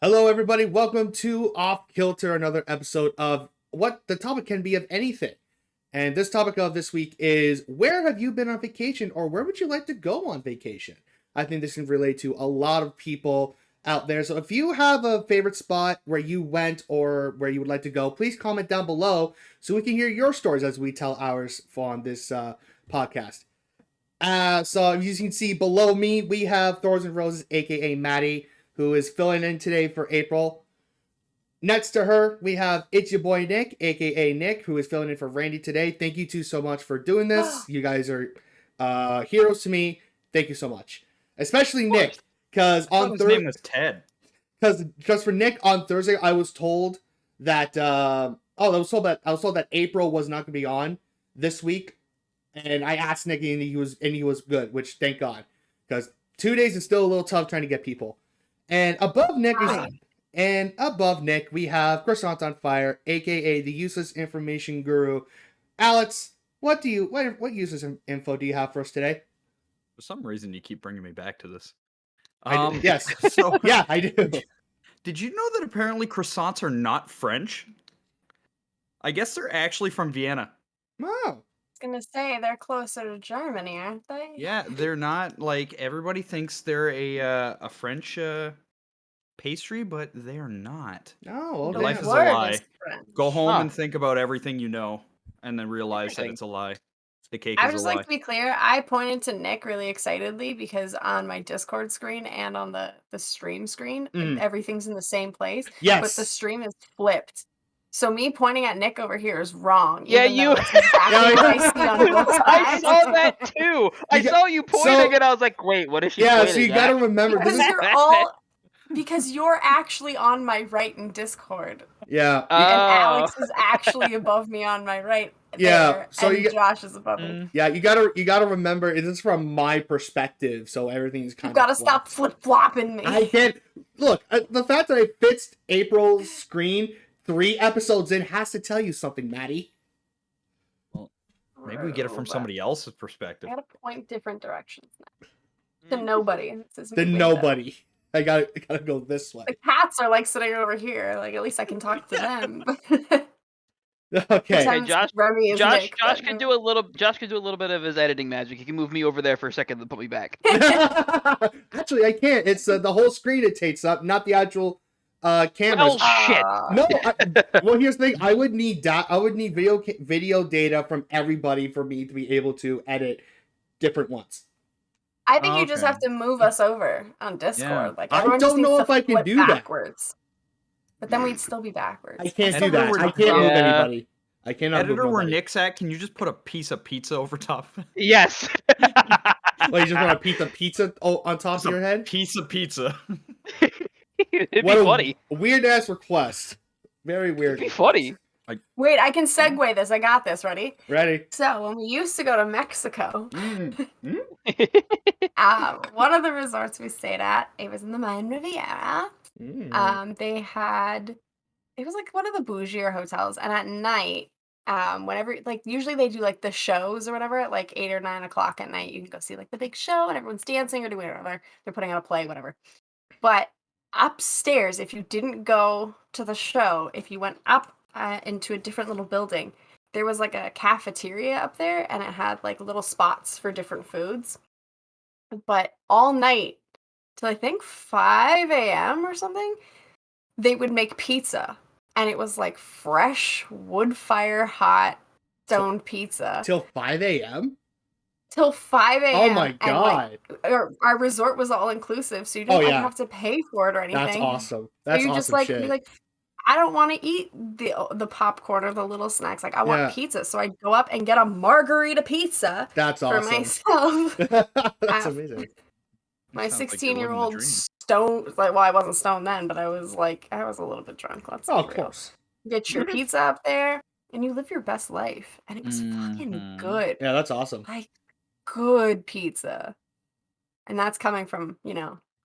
Hello, everybody. Welcome to Off Kilter, another episode of what the topic can be of anything. And this topic of this week is where have you been on vacation, or where would you like to go on vacation? I think this can relate to a lot of people out there. So if you have a favorite spot where you went or where you would like to go, please comment down below so we can hear your stories as we tell ours on this podcast. So as you can see below me, we have Thorns and Roses, aka Maddie, who is filling in today for April. Next to her, we have It's Your Boy Nick, aka Nick, who is filling in for Randy today. Thank you two so much for doing this. You guys are heroes to me. Thank you so much. Especially Nick, because on his name was Ted. Because for Nick on Thursday, I was told that I was told that April was not going to be on this week, and I asked Nick, and he was good, which thank God, because 2 days is still a little tough trying to get people. And above Nick we have Croissants on Fire, aka the useless information guru. Alex, what useless info do you have for us today? For some reason, you keep bringing me back to this. Yes. So yeah, I do. Did you know that apparently croissants are not French? I guess they're actually from Vienna. Oh. I was gonna say they're closer to Germany, aren't they? Yeah, they're not. Like, everybody thinks they're a French pastry, but they're not. Oh, Your life is a lie. Go home and think about everything you know, and then realize that it's a lie. The cake I is would a just lie. like to be clear, I pointed to Nick really excitedly because on my Discord screen and on the stream screen, everything's in the same place. Yes. But the stream is flipped. So me pointing at Nick over here is wrong. Yeah, even though it's exactly what I see on both sides. I saw that too. I saw you pointing, and I was like, "Wait, what is she pointing at?" Yeah, so you gotta remember because you're actually on my right in Discord. Yeah. And Alex is actually above me on my right. Yeah. There, So and Josh is above me. Yeah, you gotta remember it is from my perspective, so everything's kind of. You gotta stop flip flopping me. I can't look. The fact that I fixed April's screen 3 episodes in has to tell you something, Maddie. Well, maybe we get it from somebody else's perspective. I gotta point different directions now. To nobody. To nobody. I gotta go this way. The cats are like sitting over here. Like at least I can talk to them. Okay. Josh can do a little bit of his editing magic. He can move me over there for a second and put me back. Actually, I can't. It's the whole screen it takes up, not the actual cameras. Oh shit! No. Well, here's the thing. I would need video data from everybody for me to be able to edit different ones. I think you just have to move us over on Discord. Yeah. Like I don't know if I can do backwards. But then we'd still be backwards. I can't do that. I can't move anybody. I cannot. Editor, where Nick's at, can you just put a piece of pizza over top? Yes. Well, you just want a piece of pizza on top of your head? Piece of pizza. It'd be funny. Weird ass request. Very weird. It'd be funny. Wait, I can segue this. I got this. Ready? Ready. So when we used to go to Mexico, one of the resorts we stayed at, it was in the Mayan Riviera. They had, it was like one of the bougier hotels, and at night, whenever, like, usually they do like the shows or whatever at like 8 or 9 o'clock at night. You can go see like the big show and everyone's dancing or doing whatever. They're putting on a play, whatever. But upstairs, if you didn't go to the show, if you went up into a different little building, there was like a cafeteria up there, and it had like little spots for different foods. But all night till I think 5 a.m. or something, they would make pizza, and it was like fresh wood fire hot stone pizza Till 5 a.m. Till 5 a.m. Oh my god! And, our resort was all inclusive, so you didn't have to pay for it or anything. That's awesome. That's so you awesome just like shit. be like, I don't want to eat the popcorn or the little snacks. Like I want pizza, so I go up and get a margarita pizza. That's awesome for myself. That's amazing. My 16-year-old stoned, like, well, I wasn't stoned then, but I was a little bit drunk. Let's be real. Of course. Get your pizza up there, and you live your best life, and it was fucking good. Yeah, that's awesome. Like good pizza, and that's coming from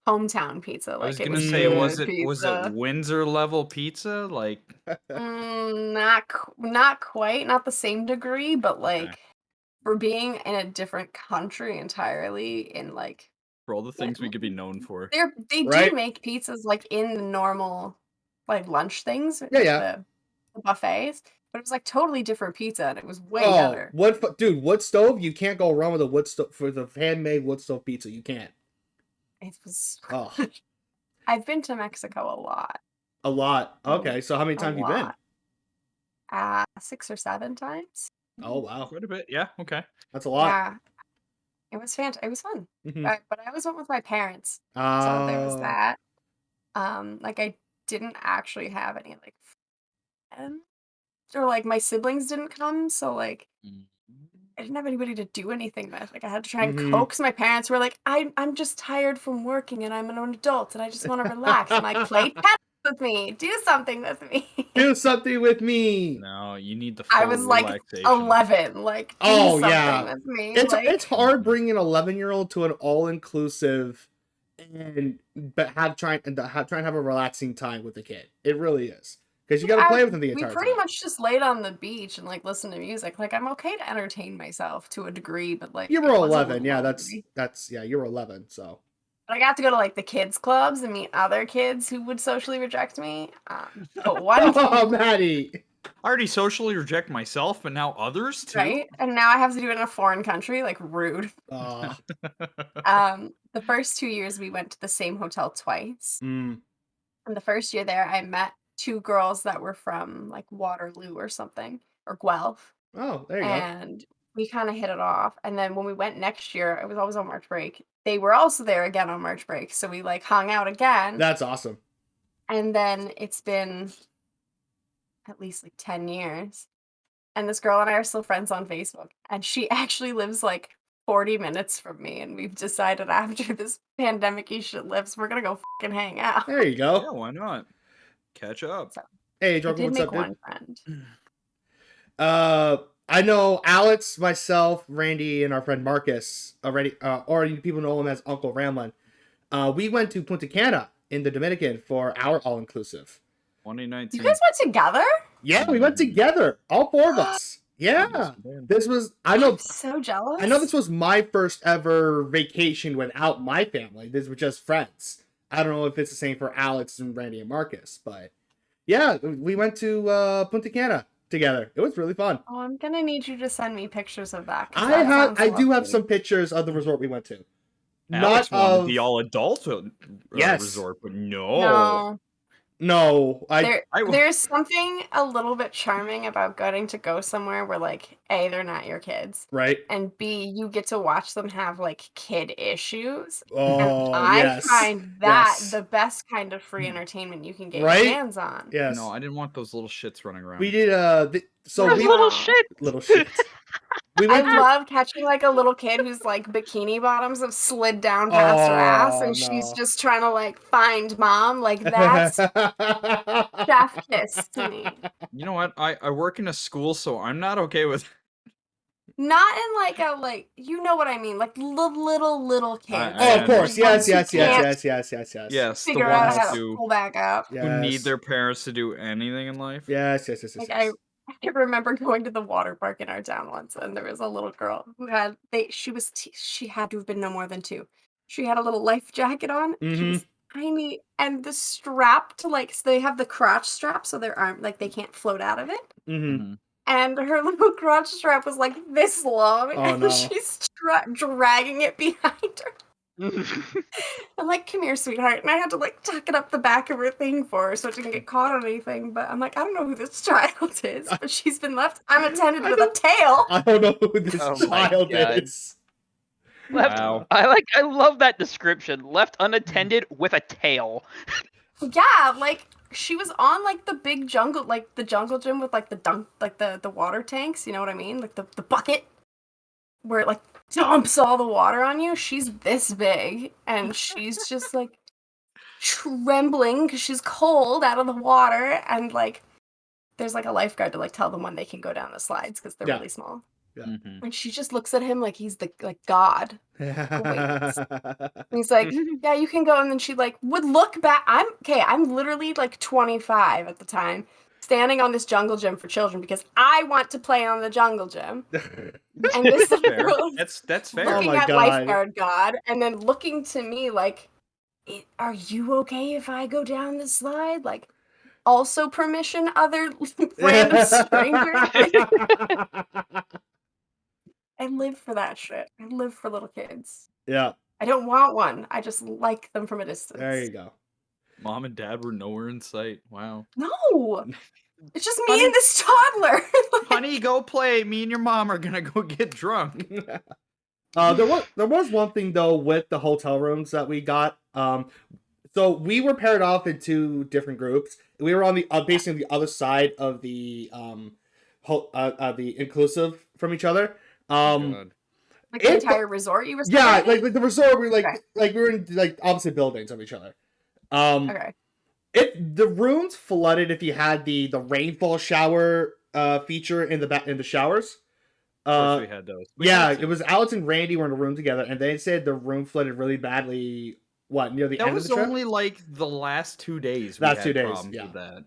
hometown pizza. Like, I was gonna say, was it Windsor level pizza? Like, not quite, not the same degree, but like for being in a different country entirely, in like For all the things we could be known for. They Right? do make pizzas like in the normal like lunch things, Yeah, like yeah. the buffets, but it was like totally different pizza and it was way Oh, better. dude, wood stove, you can't go wrong with a wood stove for the handmade wood stove pizza. You can't. It was Oh, I've been to Mexico a lot. a lot. A Okay, so how many times have you been? lot. 6 or 7 times. Oh, wow. Quite a bit. Yeah. Okay. That's a lot. Yeah. It was it was fun. Mhm. But I always went with my parents. So there was Oh. that. Like I didn't actually have any like friends or like my siblings didn't come, so like I didn't have anybody to do anything with. Like I had to try and Mhm. coax my parents who were like, I'm just tired from working and I'm an adult and I just want to relax and like play tennis with me. Do something with me. Do something with me. No, you need the full I was like relaxation. 11. Like, do Oh, something yeah. with me. It's like, hard bringing an 11-year-old to an all-inclusive and try and have a relaxing time with the kid. It really is. Because you got to play with them the we entire pretty time. much just laid on the beach and like listened to music. Like I'm okay to entertain myself to a degree, but like You it were was a 11. little Yeah, lonely. that's yeah, you were 11, so. But I got to go to like the kids clubs and meet other kids who would socially reject me. But one Oh, Maddie. I already socially reject myself, but now others too. right, and now I have to do it in a foreign country. Like rude. Oh. The first 2 years we went to the same hotel twice. Mm. And the first year there, I met 2 girls that were from like Waterloo or something or Guelph. Oh, there you go. And we kind of hit it off. And then when we went next year, it was always on March break. They were also there again on March break. So we like hung out again. That's awesome. And then it's been at least like 10 years. And this girl and I are still friends on Facebook. And she actually lives like 40 minutes from me. And we've decided after this pandemic-y shit lifts, we're going to go fucking hang out. There you Yeah, go. why not? Catch up. So Hey, I Jordan, did what's make up, dude? one friend. I know Alex, myself, Randy, and our friend Marcus already, or you people know him as Uncle Ramblin. We went to Punta Cana in the Dominican for our all-inclusive. 2019. You guys went together? Yeah, we went together, all 4 of us. Yeah, this was. I'm so jealous. I know this was my first ever vacation without my family. These were just friends. I don't know if it's the same for Alex and Randy and Marcus, but yeah, we went to Punta Cana together. It was really fun. Oh, I'm gonna need you to send me pictures of that. I do have some pictures of the resort we went to. Alex Not wanted of the all adult Yes. resort, but no. no. There's something a little bit charming about getting to go somewhere where like A, they're not your kids, Right. and B, you get to watch them have like kid issues. Oh, And I yes. find that Yes. the best kind of free entertainment you can get Right? your hands on. Yes. No, I didn't want those little shits running around. We did so Those we little shit. little shit. We I went to love catching like a little kid whose like bikini bottoms have slid down past her ass, and she's no. just trying to like find mom. Like that's chef kiss to me. You know what? I work in a school, so I'm not okay with. Not in like a like you know what I mean, like little kids. Oh, of course. The ones Yes. who can't Yes, the figure out ones how to who pull back up. need their parents to do anything in life. Yes. Like I remember going to the water park in our town once, and there was a little girl who had she had to have been no more than 2. She had a little life jacket on. She was tiny, and the strap to like so they have the crotch strap, so their arm like they can't float out of it. Mm-hmm. And her little crotch strap was like this long, Oh, and no. she's dragging it behind her. I'm like, come here, sweetheart. And I had to like tuck it up the back of her thing for her so it didn't get caught on anything. But I'm like, I don't know who this child is, but she's been left unattended with a tail. I don't know who this Oh my child God. is. Wow. I love that description. Left unattended with a tail. Yeah, like she was on like the big jungle, like the jungle gym with like the dunk, like the water tanks. You know what I mean? Like the bucket where it like dumps all the water on you. She's this big, and she's just like trembling because she's cold out of the water, and like there's like a lifeguard to like tell them when they can go down the slides because they're Yeah. really small. Mhm. And she just looks at him like he's the like God. And he's like, yeah, you can go. And then she like would look back. I'm literally like 25 at the time, standing on this jungle gym for children because I want to play on the jungle gym. And this Fair. girl That's fair. looking Oh my at God. lifeguard God and then looking to me like, are you okay if I go down the slide? Like, also permission other random stranger? I live for that shit. I live for little kids. Yeah, I don't want one. I just like them from a distance. there you go. Mom and Dad were nowhere in sight. Wow. No! It's just me Honey- and this toddler. Honey, go play. Me and your mom are gonna go get drunk. There was one thing though with the hotel rooms that we got. So we were paired off in two different groups. We were on the basically the other side of the the inclusive from each other. God. Like the entire resort you were staying Yeah, at? like the resort. We Okay. like we were in like opposite buildings of each other. Okay. The rooms flooded if you had the rainfall shower feature in the showers. Of course we had those. We Yeah, had to. it was Alex and Randy were in a room together, and they said the room flooded really badly. What, near the That end was of the trip? only like the last 2 days. Last we 2 had days, problems yeah. with that.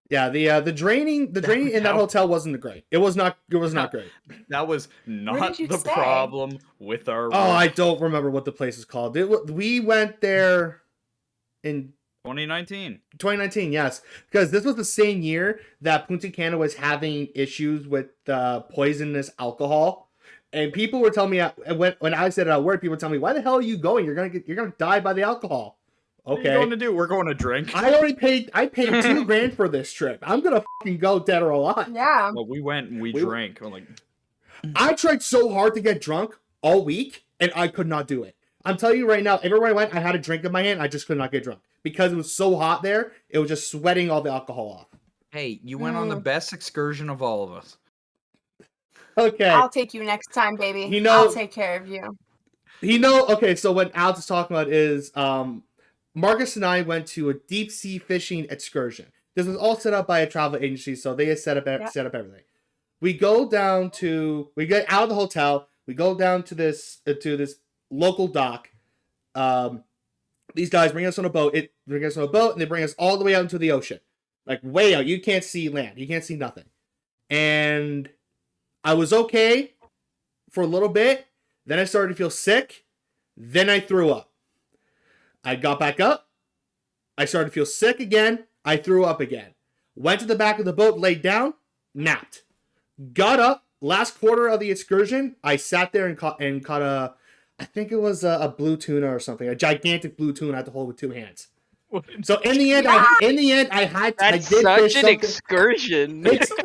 Yeah, the draining in that How- hotel wasn't great. It was not great. That was not did you the stay? problem with our. Oh, I room. don't remember what the place is called. We went there in 2019. 2019, yes, because this was the same year that Punta Cana was having issues with poisonous alcohol, and people were telling me when I said it at work, people were telling me, "Why the hell are you going? You're gonna die by the alcohol." What are you Okay, going to do? We're going to drink. I paid $2,000 for this trip. I'm gonna fucking go dead or alive. Yeah. Well, we went and we We- drank. We're like, I tried so hard to get drunk all week, and I could not do it. I'm telling you right now, everywhere I went, I had a drink in my hand. I just could not get drunk because it was so hot there. It was just sweating all the alcohol off. hey, you went on the best excursion of all of us. Okay. I'll take you next time, baby. You know- I'll take care of you. Okay, so what Alex is talking about is Marcus and I went to a deep sea fishing excursion. This was all set up by a travel agency, so they had set up everything. We get out of the hotel, we go down to this local dock. These guys bring us on a boat. And they bring us all the way out into the ocean, like way out. You can't see land. You can't see nothing. And I was okay for a little bit. Then I started to feel sick. Then I threw up. I got back up. I started to feel sick again. I threw up again. Went to the back of the boat, laid down, napped. Got up. Last quarter of the excursion, I sat there and caught a, I think it was a blue tuna or something, a gigantic blue tuna I had to hold with two hands. So in the end, I had to. That's I did such fish an something. excursion.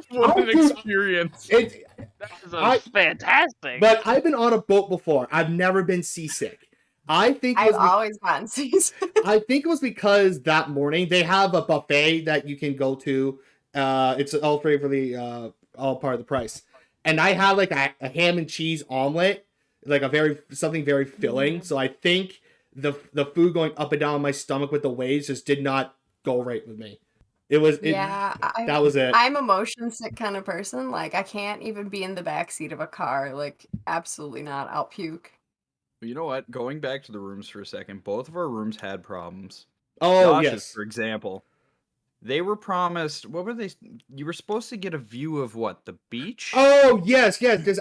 What an experience. That is fantastic. But I've been on a boat before. I've never been seasick. I think I've always gotten seasick. I think it was because that morning they have a buffet that you can go to. It's all free for the all part of the price. And I had like a ham and cheese omelet, like something very filling. So I think the food going up and down my stomach with the waves just did not go right with me. That was it. I'm a motion sick kind of person. Like I can't even be in the backseat of a car. Like absolutely not. I'll puke. You know what? Going back to the rooms for a second, both of our rooms had problems. Oh, Josh's, yes. for example. They were promised, what were they? You were supposed to get a view of what? The beach? Oh, yes. Because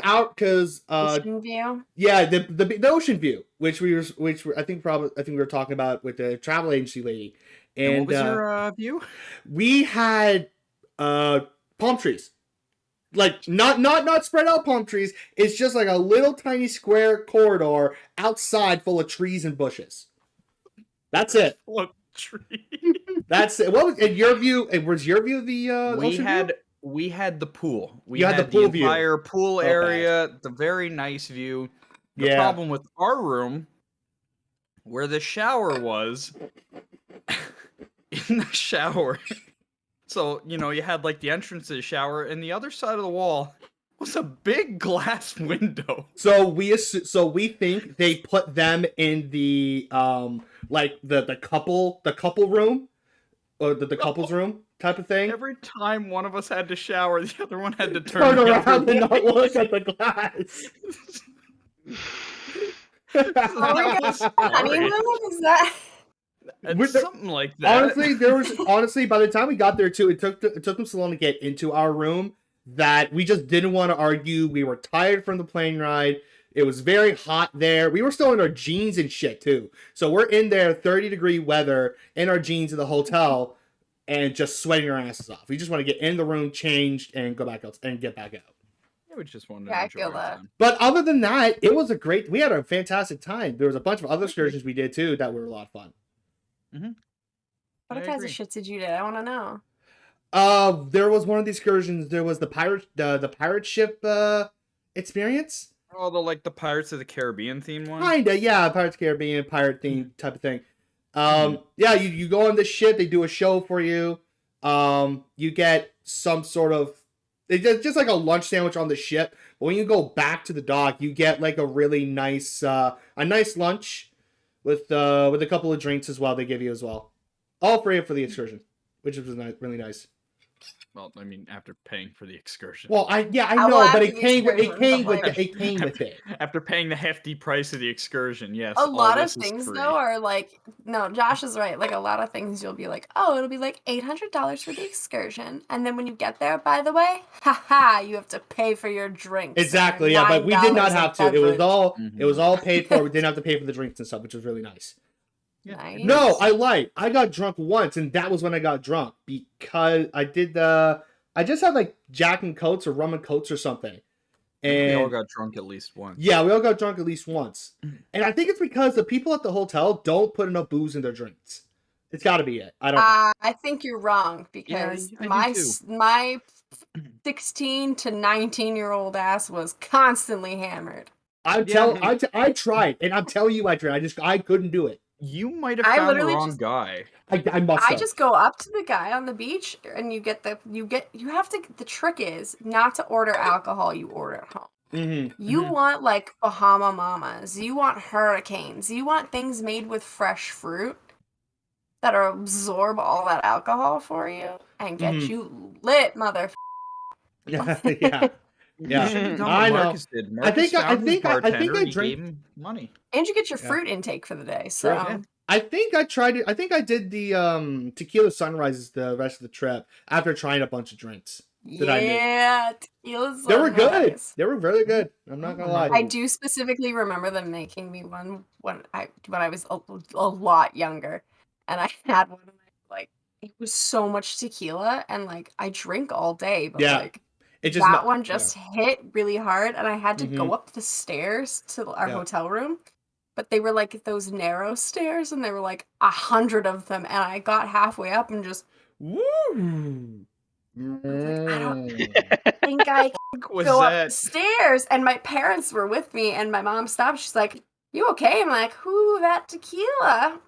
Ocean view. yeah, the ocean view, which we were talking about with the travel agency lady. And what was your view? We had palm trees. Like not spread out palm trees. It's just like a little tiny square corridor outside full of trees and bushes. That's it. What tree? That's it. What was in your view? Was your view the ocean view? We had the pool. We You had the pool view. entire pool Okay. area, the very nice view. The Yeah. problem with our room, where the shower was, in the shower. So, you had like the entrance to the shower, and the other side of the wall was a big glass window. So we think they put them in the like the couple room or the couple's room type of thing. Every time one of us had to shower, the other one had to Turn the around other and not way. look at the glass. Oh my gosh, honeymoon? Is that? Something like that. Honestly, by the time we got there too, it took them so long to get into our room that we just didn't want to argue. We were tired from the plane ride. It was very hot there. We were still in our jeans and shit too. So we're in there, 30-degree weather, in our jeans in the hotel, and just sweating our asses off. We just want to get in the room, changed, and go back out and get back out. We just wanted Yeah, to I enjoy feel our that. time. But other than that, we had a fantastic time. There was a bunch of other excursions we did too that were a lot of fun. What kinds of shits did you do? I want to know. There was one of the excursions. There was the pirate ship experience. Oh, the Pirates of the Caribbean theme one? Kinda, yeah, Pirates of the Caribbean, pirate theme type of thing. Yeah, you go on this ship, they do a show for you. You get some sort of, it's just like a lunch sandwich on the ship. But when you go back to the dock, you get like a really nice, lunch with a couple of drinks as well. They give you as well, all free for the excursion, which was really nice. Well, I mean, after paying for the excursion. Well, I know, but it came with it. After paying the hefty price of the excursion, yes. A lot of things though are like, no, Josh is right. Like a lot of things you'll be like, oh, it'll be like $800 for the excursion, and then when you get there, by the way, you have to pay for your drinks. Exactly, yeah, but we did not have to. It was all paid for. We didn't have to pay for the drinks and stuff, which was really nice. Yeah. Nice. No, I lied. I got drunk once, and that was when I got drunk because I just had like Jack and Coats or rum and Coats or something. And we all got drunk at least once. Yeah, we all got drunk at least once. And I think it's because the people at the hotel don't put enough booze in their drinks. It's got to be it. I think you're wrong because my 16 to 19-year-old ass was constantly hammered. I tried, and I'm telling you, I tried. I couldn't do it. You might have found the wrong guy. I must have. I just go up to the guy on the beach, and the trick is not to order alcohol. You order at home. You want like Bahama Mamas. You want hurricanes. You want things made with fresh fruit that absorb all that alcohol for you and get you lit, mother. Yeah. I know. I think I gave him money. And you get your fruit intake for the day. So yeah. I think I tried it. I think I did the tequila sunrises the rest of the trip after trying a bunch of drinks. Tequila sunrise. They were good. They were really good. I'm not gonna lie. I do specifically remember them making me one when I was a lot younger, and I had one. And like it was so much tequila, and like I drink all day, but like. One hit really hard, and I had to go up the stairs to our hotel room, but they were like those narrow stairs, and there were like 100 of them, and I got halfway up and just woo. I don't think I can go up the stairs, and my parents were with me, and my mom stopped. She's like, "You okay?" I'm like, "Who that tequila?"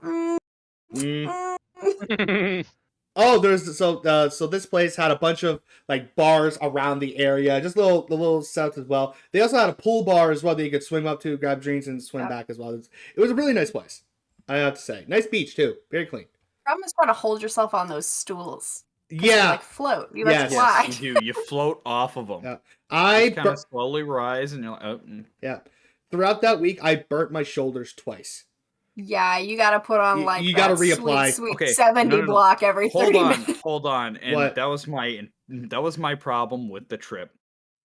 Oh, so this place had a bunch of like bars around the area, just little setups as well. They also had a pool bar as well that you could swim up to, grab drinks, and swim back as well. It was a really nice place, I have to say. Nice beach too, very clean. Problem is trying to hold yourself on those stools. Yeah, you like float. You like fly. Yes, you do. You float off of them. Yeah. I kind of slowly rise, and you're like, oh. Yeah. Throughout that week, I burnt my shoulders twice. Yeah, you gotta put on like you gotta reapply. Sweet 70 block every 30 minutes. Hold on, and what? that was my problem with the trip.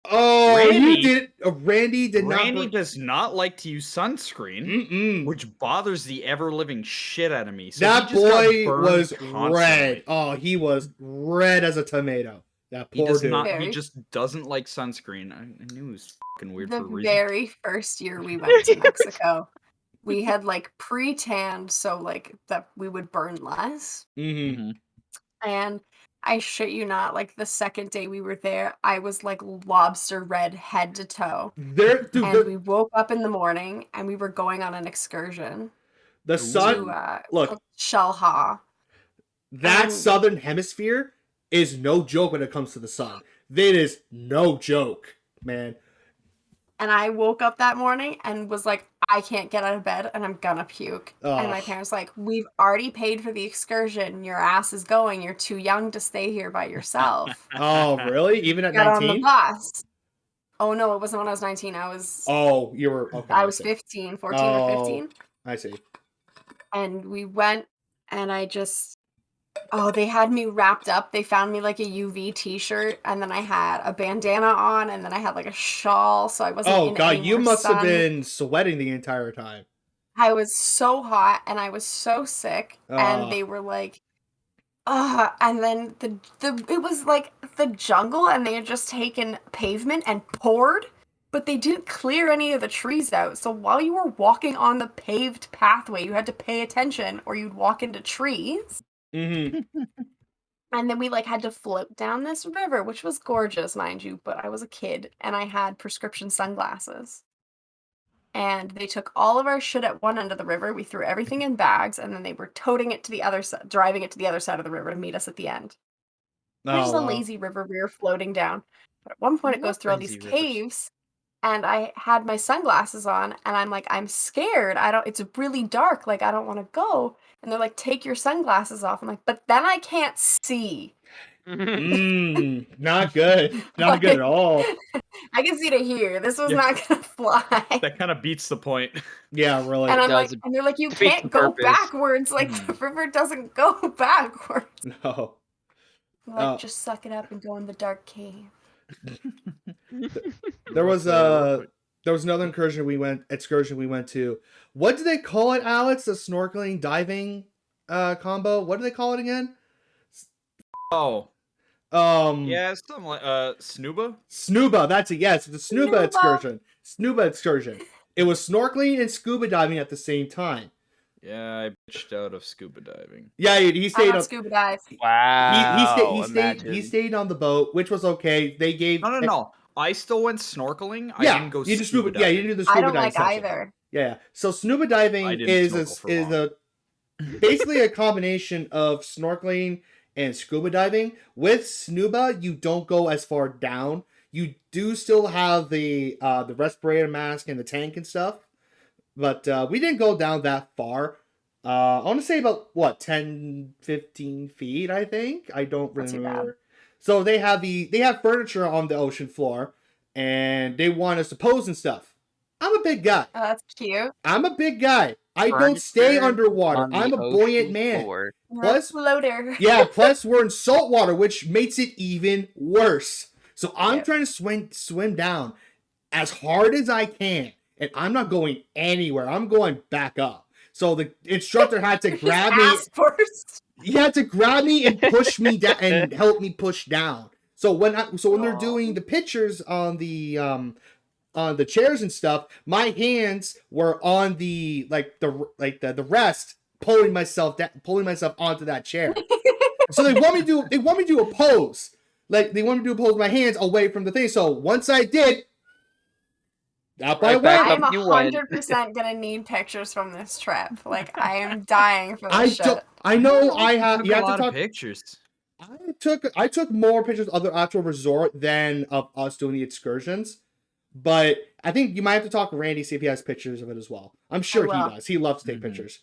Oh, you did. Randy does not like to use sunscreen, which bothers the ever-living shit out of me. So that boy was red. Oh, he was red as a tomato. That poor dude. He just doesn't like sunscreen. I knew it was fucking weird for a reason. The very first year we went to Mexico. We had like pre-tanned so like that we would burn less. And I shit you not, like the second day we were there, I was like lobster red head to toe. We woke up in the morning and we were going on an excursion. The sun, look, Shalha. That southern hemisphere is no joke when it comes to the sun. It is no joke, man. And I woke up that morning and was like, I can't get out of bed and I'm gonna puke. Oh. And my parents were like, we've already paid for the excursion. Your ass is going. You're too young to stay here by yourself. Oh, really? Even at 19? On the bus. Oh, no, it wasn't when I was 19. I was... Oh, you were... Okay, I was 15, 14 or 15. I see. And we went and I just they had me wrapped up. They found me like a UV t-shirt, and then I had a bandana on, and then I had like a shawl, so I wasn't in any you more must have sun. been sweating the entire time. I was so hot and I was so sick, and they were like, and then it was like the jungle, and they had just taken pavement and poured, but they didn't clear any of the trees out. So while you were walking on the paved pathway, you had to pay attention or you'd walk into trees. Mm-hmm. And then we like had to float down this river, which was gorgeous, mind you, but I was a kid and I had prescription sunglasses. And they took all of our shit at one end of the river. We threw everything in bags, and then they were toting it to the other side, driving it to the other side of the river to meet us at the end. There's just a lazy river we were floating down. But at one point, it goes through all these caves, and I had my sunglasses on, and I'm like, I'm scared. It's really dark. Like, I don't want to go. And they're like, take your sunglasses off. I'm like, but then I can't see. Not good. Not good at all. I can see to here. This was not gonna fly. That kind of beats the point. Yeah, really. And I'm like, and they're like, you can't go backwards. Like the river doesn't go backwards. No. I'm like, just suck it up and go in the dark cave. There was another excursion we went to. What do they call it, Alex? The snorkeling diving combo. What do they call it again? Oh. Yeah, something like scuba. Scuba, that's it. Yes, the scuba excursion. Scuba excursion. It was snorkeling and scuba diving at the same time. Yeah, I bitched out of scuba diving. Yeah, he stayed on scuba dive. Wow. He stayed on the boat, which was okay. They gave No. I still went snorkeling. I didn't go scuba diving. Yeah, you did the scuba diving. I don't like either. Yeah. So scuba diving is basically a combination of snorkeling and scuba diving. With scuba, you don't go as far down. You do still have the respirator mask and the tank and stuff, but we didn't go down that far. I want to say about 10, 15 feet. I think I don't remember. So they have furniture on the ocean floor, and they want us to pose and stuff. I'm a big guy. Oh, that's cute. I'm a big guy. I don't stay underwater. I'm a buoyant man. Plus, floater. Yeah, plus we're in salt water, which makes it even worse. So I'm trying to swim down as hard as I can, and I'm not going anywhere. I'm going back up. So the instructor had to grab me. He had to grab me and push me down and help me push down. So when they're doing the pictures on the chairs and stuff, my hands were on the rest, pulling myself onto that chair. So they want me to do a pose. Like they want me to do a pose with my hands away from the thing. So once I did, up I went. I'm 100% gonna need pictures from this trip. Like I am dying for this shit. I know I have. You have to talk pictures. I took more pictures of the actual resort than of us doing the excursions. But I think you might have to talk to Randy, see if he has pictures of it as well. I'm sure he does. He loves to take pictures.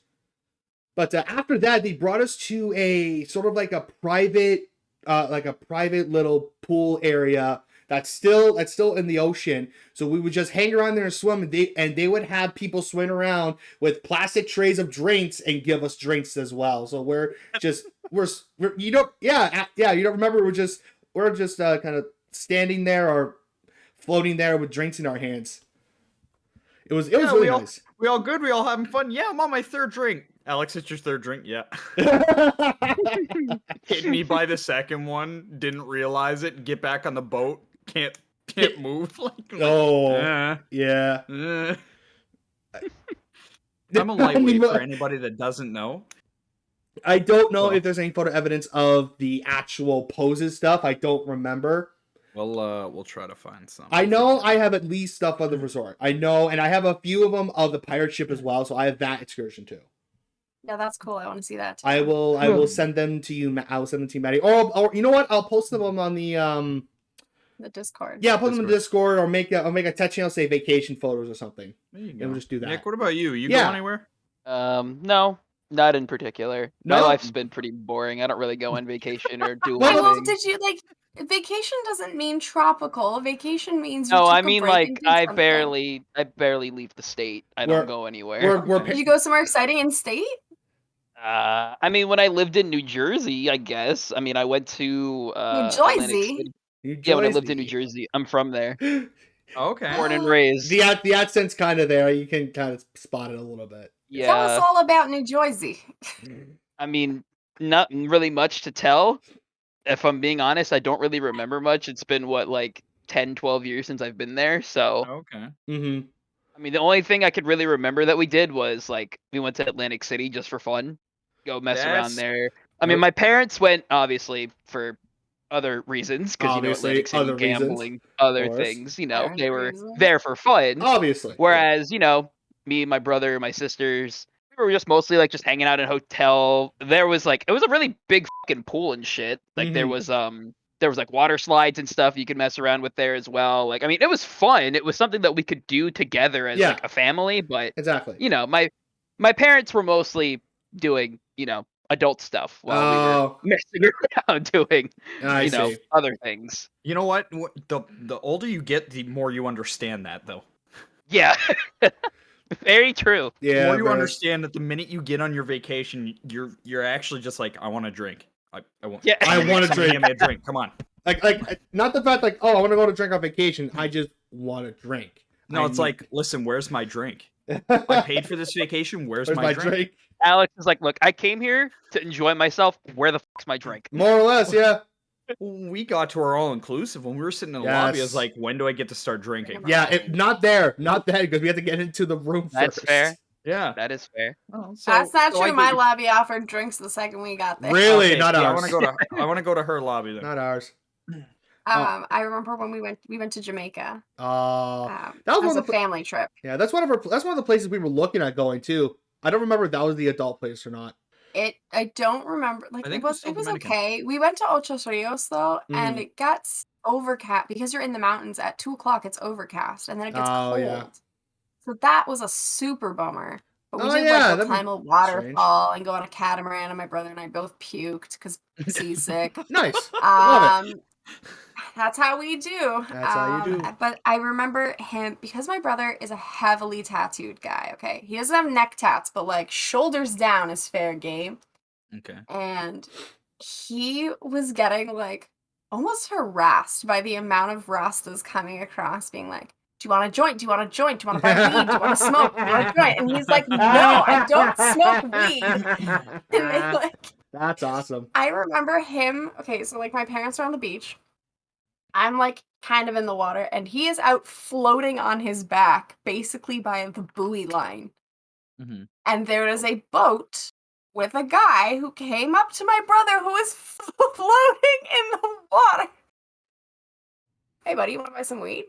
But after that, they brought us to a sort of like a private little pool area that's still in the ocean. So we would just hang around there and swim, and they would have people swim around with plastic trays of drinks and give us drinks as well. So we're you don't remember we're just kind of standing there or floating there with drinks in our hands. It was really nice. We all good? We all having fun? Yeah, I'm on my third drink. Alex, it's your third drink? Yeah. Hit me by the second one, didn't realize it, get back on the boat, can't move. Yeah. I'm a lightweight for anybody that doesn't know. I don't know if there's any photo evidence of the actual poses stuff. I don't remember. We'll try to find some. I know I have at least stuff on the resort. I know, and I have a few of them of the pirate ship as well, so I have that excursion too. Yeah, that's cool. I want to see that too. I will send them to you. I will send them to you, Maddie. Or you know what? I'll post them on the Discord. Yeah, I'll put them in the Discord, or make a text channel, say vacation photos or something. There you go. And we'll just do that. Nick, what about you? You go anywhere? No. Not in particular. My life's been pretty boring. I don't really go on vacation or do anything. Well, did you vacation doesn't mean tropical. Vacation means I mean I barely leave the state. I don't go anywhere. You go somewhere exciting in state? I mean, when I lived in New Jersey, I guess. I mean, I went to New Atlantic Jersey. City. New Yeah, when I lived in New Jersey. Jersey, I'm from there, Okay. born and raised. The accent's kind of there. You can kind of spot it a little bit. Tell us Yeah, all about New Jersey. I mean, not really much to tell. If I'm being honest, I don't really remember much. It's been what, like 10, 12 years since I've been there. So, Okay. Mm-hmm. I mean, the only thing I could really remember that we did was like we went to Atlantic City just for fun, go mess around That's there. I mean, my parents went obviously for other reasons because Obviously, Atlantic City other reasons, gambling, of other course. things. Fair They were reason. there for fun. Obviously. Whereas me, my brother, my sisters, we were just mostly like just hanging out in a hotel. There was like it was a really big fucking pool and shit. Like there was like water slides and stuff you could mess around with there as well. Like I mean, it was fun. It was something that we could do together as Yeah. like a family. But Exactly. my parents were mostly doing adult stuff while we were Oh, messing around doing I see. other things. You know what? The older you get, the more you understand that, though. Yeah, very true. The Yeah, more you bro. understand that the minute you get on your vacation, you're actually just like, I want to drink. I want. Yeah. I want to Somebody drink. Hand me a drink. Come on. Like not the fact like, oh, I want to go to drink on vacation. I just want to drink. No, it's like, listen, where's my drink? I paid for this vacation. Where's my drink? Alex is like, look, I came here to enjoy myself. Where the fuck's my drink? More or less, yeah. We got to our all-inclusive when we were sitting in the lobby. I was Yes. like, when do I get to start drinking? Yeah, not there because we have to get into the room That's first. fair. Yeah. That is fair. Oh, That's not so I true. My get- lobby offered drinks the second we got there. Really, Okay, not see, ours. I want to go to her lobby then. Not ours. I remember when we went to Jamaica. That was As one a of the family trip. yeah. That's one of the places we were looking at going to. I don't remember if that was the adult place or not. I don't remember. Like I it think was still it was Dominican. okay. We went to Ocho Rios though, and it got overcast because you're in the mountains at 2 o'clock. It's overcast, and then it gets cold. Yeah. So that was a super bummer. But we Oh, did yeah, like go that'd be climb a waterfall and go on a catamaran, and my brother and I both puked because seasick. Nice. Love it. That's how we do. That's how you do. But I remember him because my brother is a heavily tattooed guy. Okay, he doesn't have neck tats, but like shoulders down is fair game. Okay. And he was getting like almost harassed by the amount of Rastas coming across, being like, "Do you want a joint? Do you want a joint? Do you want to buy weed? Do you want to smoke? Do you want a joint?" And he's like, "No, I don't smoke weed." And they like. That's awesome. I remember him. Okay, so like my parents are on the beach. I'm like kind of in the water, and he is out floating on his back, basically by the buoy line. Mm-hmm. And there is a boat with a guy who came up to my brother who is floating in the water. Hey, buddy, you want to buy some weed?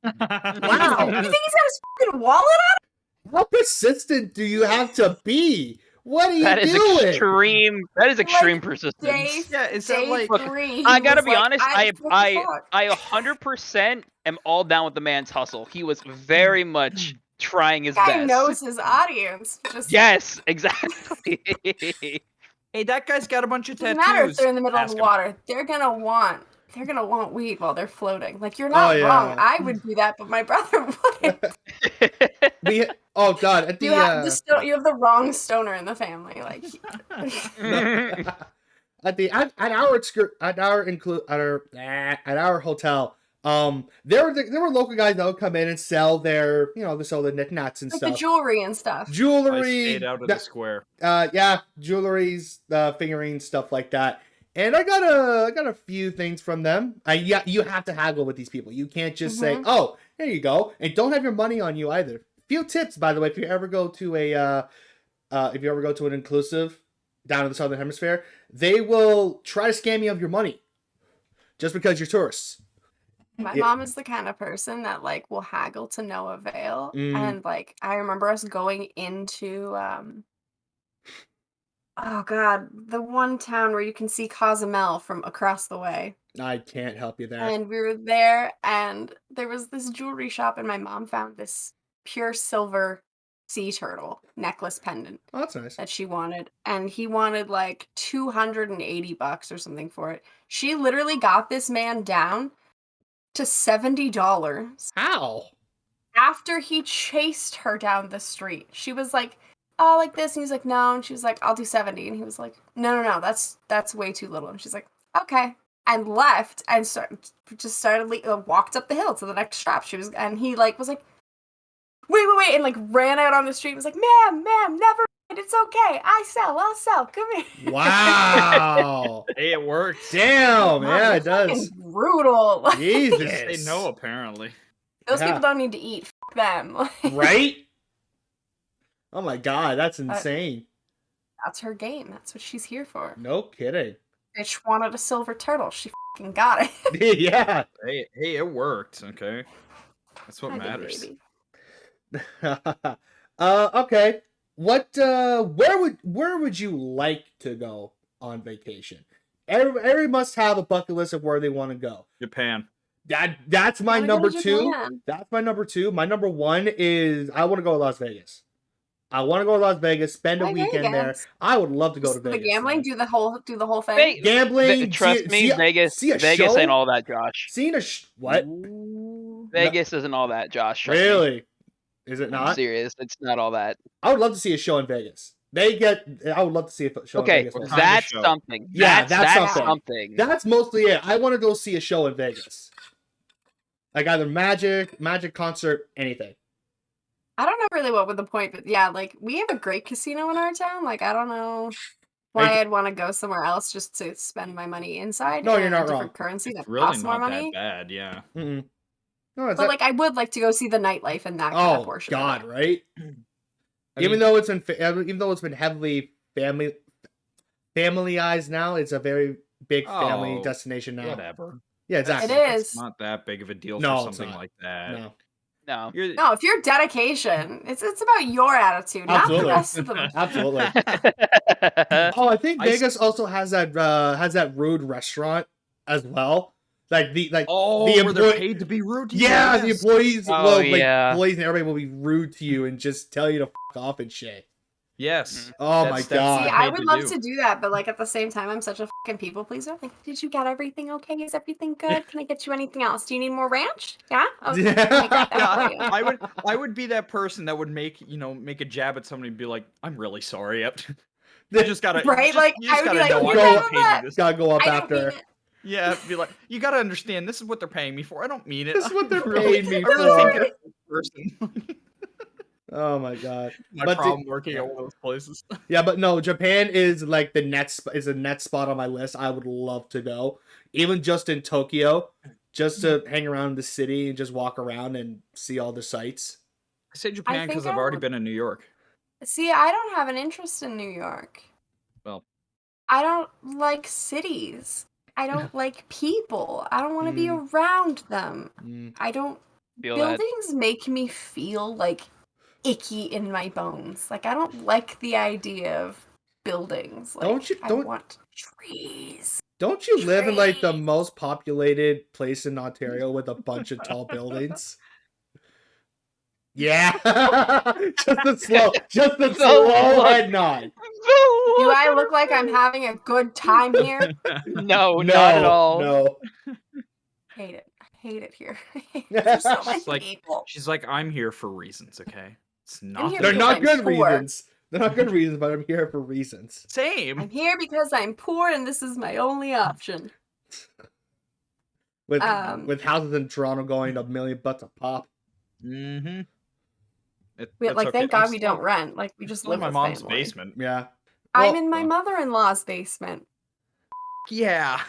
Wow. You think he's got his fucking wallet on? How persistent do you have to be? What are you That is doing? extreme. That is extreme Like, persistence. Day, Yeah, is that day like? Look, 3. I he gotta was be like, honest. what the fuck? I 100% am all down with the man's hustle. He was very much trying his Guy best. knows his audience. Just Yes, exactly. Hey, that guy's got a bunch of doesn't tattoos. matter if they're in the middle of Ask the him. water. They're gonna want weed while they're floating. Like you're not Oh, wrong. yeah. I would do that, but my brother wouldn't. Oh god, at the You have you have the wrong stoner in the family. Like at our hotel, there were local guys that would come in and sell their the knickknacks and like the stuff. jewelry and stuff. I Jewelry, stayed out of the square. jewelries, figurines, stuff like that. And I got a few things from them. You have to haggle with these people. You can't just say, "Oh, here you go," and don't have your money on you either. Few tips, by the way, if you ever go to an inclusive down in the Southern Hemisphere, they will try to scam you of your money just because you're tourists. My mom is the kind of person that like will haggle to no avail. And like I remember us going into oh god, the one town where you can see Cozumel from across the way. I can't help you there. And we were there, and there was this jewelry shop, and my mom found this pure silver sea turtle necklace pendant Oh, that's nice. that she wanted, and he wanted like $280 or something for it. She literally got this man down to $70 How? after he chased her down the street. She was like like this. And he's like, no. And she was like, I'll do 70. And he was like, no, that's way too little. And she's like, okay. And left and walked up the hill to the next shop. And he like was like, wait, and like ran out on the street and was like, ma'am, never mind, it's okay. I'll sell. Come here. Wow. Hey, it worked. Damn, Mom, yeah, it that's does. fucking brutal. Jesus. Say no, apparently. Those Yeah. people don't need to eat. F them. Right? Oh my god, that's insane. That's her game. That's what she's here for. No kidding. Bitch wanted a silver turtle. She fucking got it. Yeah. Hey, it worked. Okay, that's what I did, matters. baby. Okay. What where would you like to go on vacation? Every must have a bucket list of where they want to go. Japan. That's my Wanna go number to 2. Japan. That's my number 2. My number 1 is I want to go to Las Vegas. I want to go to Las Vegas, spend a Why weekend there. Vegas? I would love to go to The Vegas. gambling, man. do the whole thing. Hey, Gambling. Trust me, Vegas. Vegas show? ain't all that, Josh. Seeing a what? Vegas isn't all that, Josh. Trust me. Really? Is it I'm not? serious. It's not all that. I would love to see a show in Vegas. I would love to see a show in Okay, Vegas. What man. kind of that's show? something. Yeah, that's that's something. That's mostly it. I want to go see a show in Vegas. Like either magic concert, anything. I don't know really what was the point, but yeah, like we have a great casino in our town. Like I don't know why Like- I'd want to go somewhere else just to spend my money inside. No, you're in not a different wrong. currency It's that really costs more not money. that bad. Yeah. Mm-mm. No, it's But not- like I would like to go see the nightlife and that kind of oh portion. god, Of it. right? I even mean, though it's been heavily familyized now, it's a very big family Oh, destination now. whatever. Yeah, exactly. It That's is. not that big of a deal No, for it's something not. like that. No. No. You're, No, if you're dedication, it's about your attitude, not Absolutely. the rest of them. Absolutely. Oh, I think I Vegas also has that rude restaurant as well. Like oh, the where they're employee- paid to be rude to you. yeah, the yes. employees Oh, yeah. employees and everybody will be rude to you and just tell you to fuck off and shit. Yes. Oh That's- my that's god. See, what I paid would to love do. to do that, but like at the same time, I'm such a fucking people pleaser. Like, did you get everything okay? Is everything good? Can I get you anything else? Do you need more ranch? Yeah. Okay. Yeah. Let me get that for you. I would be that person that would make a jab at somebody and be like, I'm really sorry. You just gotta Right? Like, you just I would be gotta like, know "You I'm know not paying what? you this. Gotta go up I don't after. mean it. Yeah, be like, you gotta understand. This is what they're paying me for. I don't mean it. This is what they're I really- paying me I really think for. you're a good person. Oh my god. My But the- problem working at one of those places. Yeah, but no, Japan is like the is a next spot on my list. I would love to go, even just in Tokyo, just to hang around the city and just walk around and see all the sights. I say Japan think because I I've already would- been in New York. See, I don't have an interest in New York. Well, I don't like cities. I don't like people. I don't want to be Mm. around them. Mm. I don't. Feel that. Buildings make me feel like icky in my bones. Like I don't like the idea of buildings. Like, Don't you- I don't- want trees. Don't you live in like the Trees. most populated place in Ontario with a bunch of tall buildings? Yeah, just a slow head nod. Do I look like I'm having a good time here? No, not at all. No. Hate it. I hate it here. There's so many Just like- people. she's like, I'm here for reasons, okay? It's not. here They're because not I'm good poor. reasons. They're not good reasons, but I'm here for reasons. Same. I'm here because I'm poor and this is my only option. With Um, houses in Toronto going $1 million a pop. Mm-hmm. Like, thank God we don't rent. Like, we just Still in live my with mom's family. basement. Yeah. I'm Well, in my mother-in-law's basement, Yeah.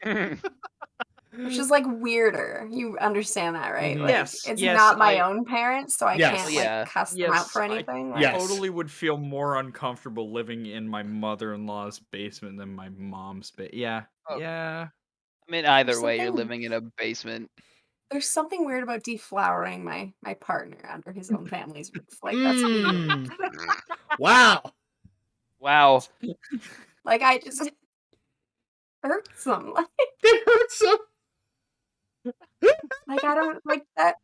which is like weirder. You understand that, right? Mhm. Like, Yes, it's yes, not my I- own parents, so I Yes. can't Yeah. like cuss them out Yes, for I- anything. Like, Yes. Totally would feel more uncomfortable living in my mother-in-law's basement than my mom's Yeah. Oh. Yeah. I mean, either There's way, you're something- living in a basement. There's something weird about deflowering my partner under his own family's roof. Like that's weird. Wow. Wow. Like I just hurts them. It hurts so. Like I don't like that.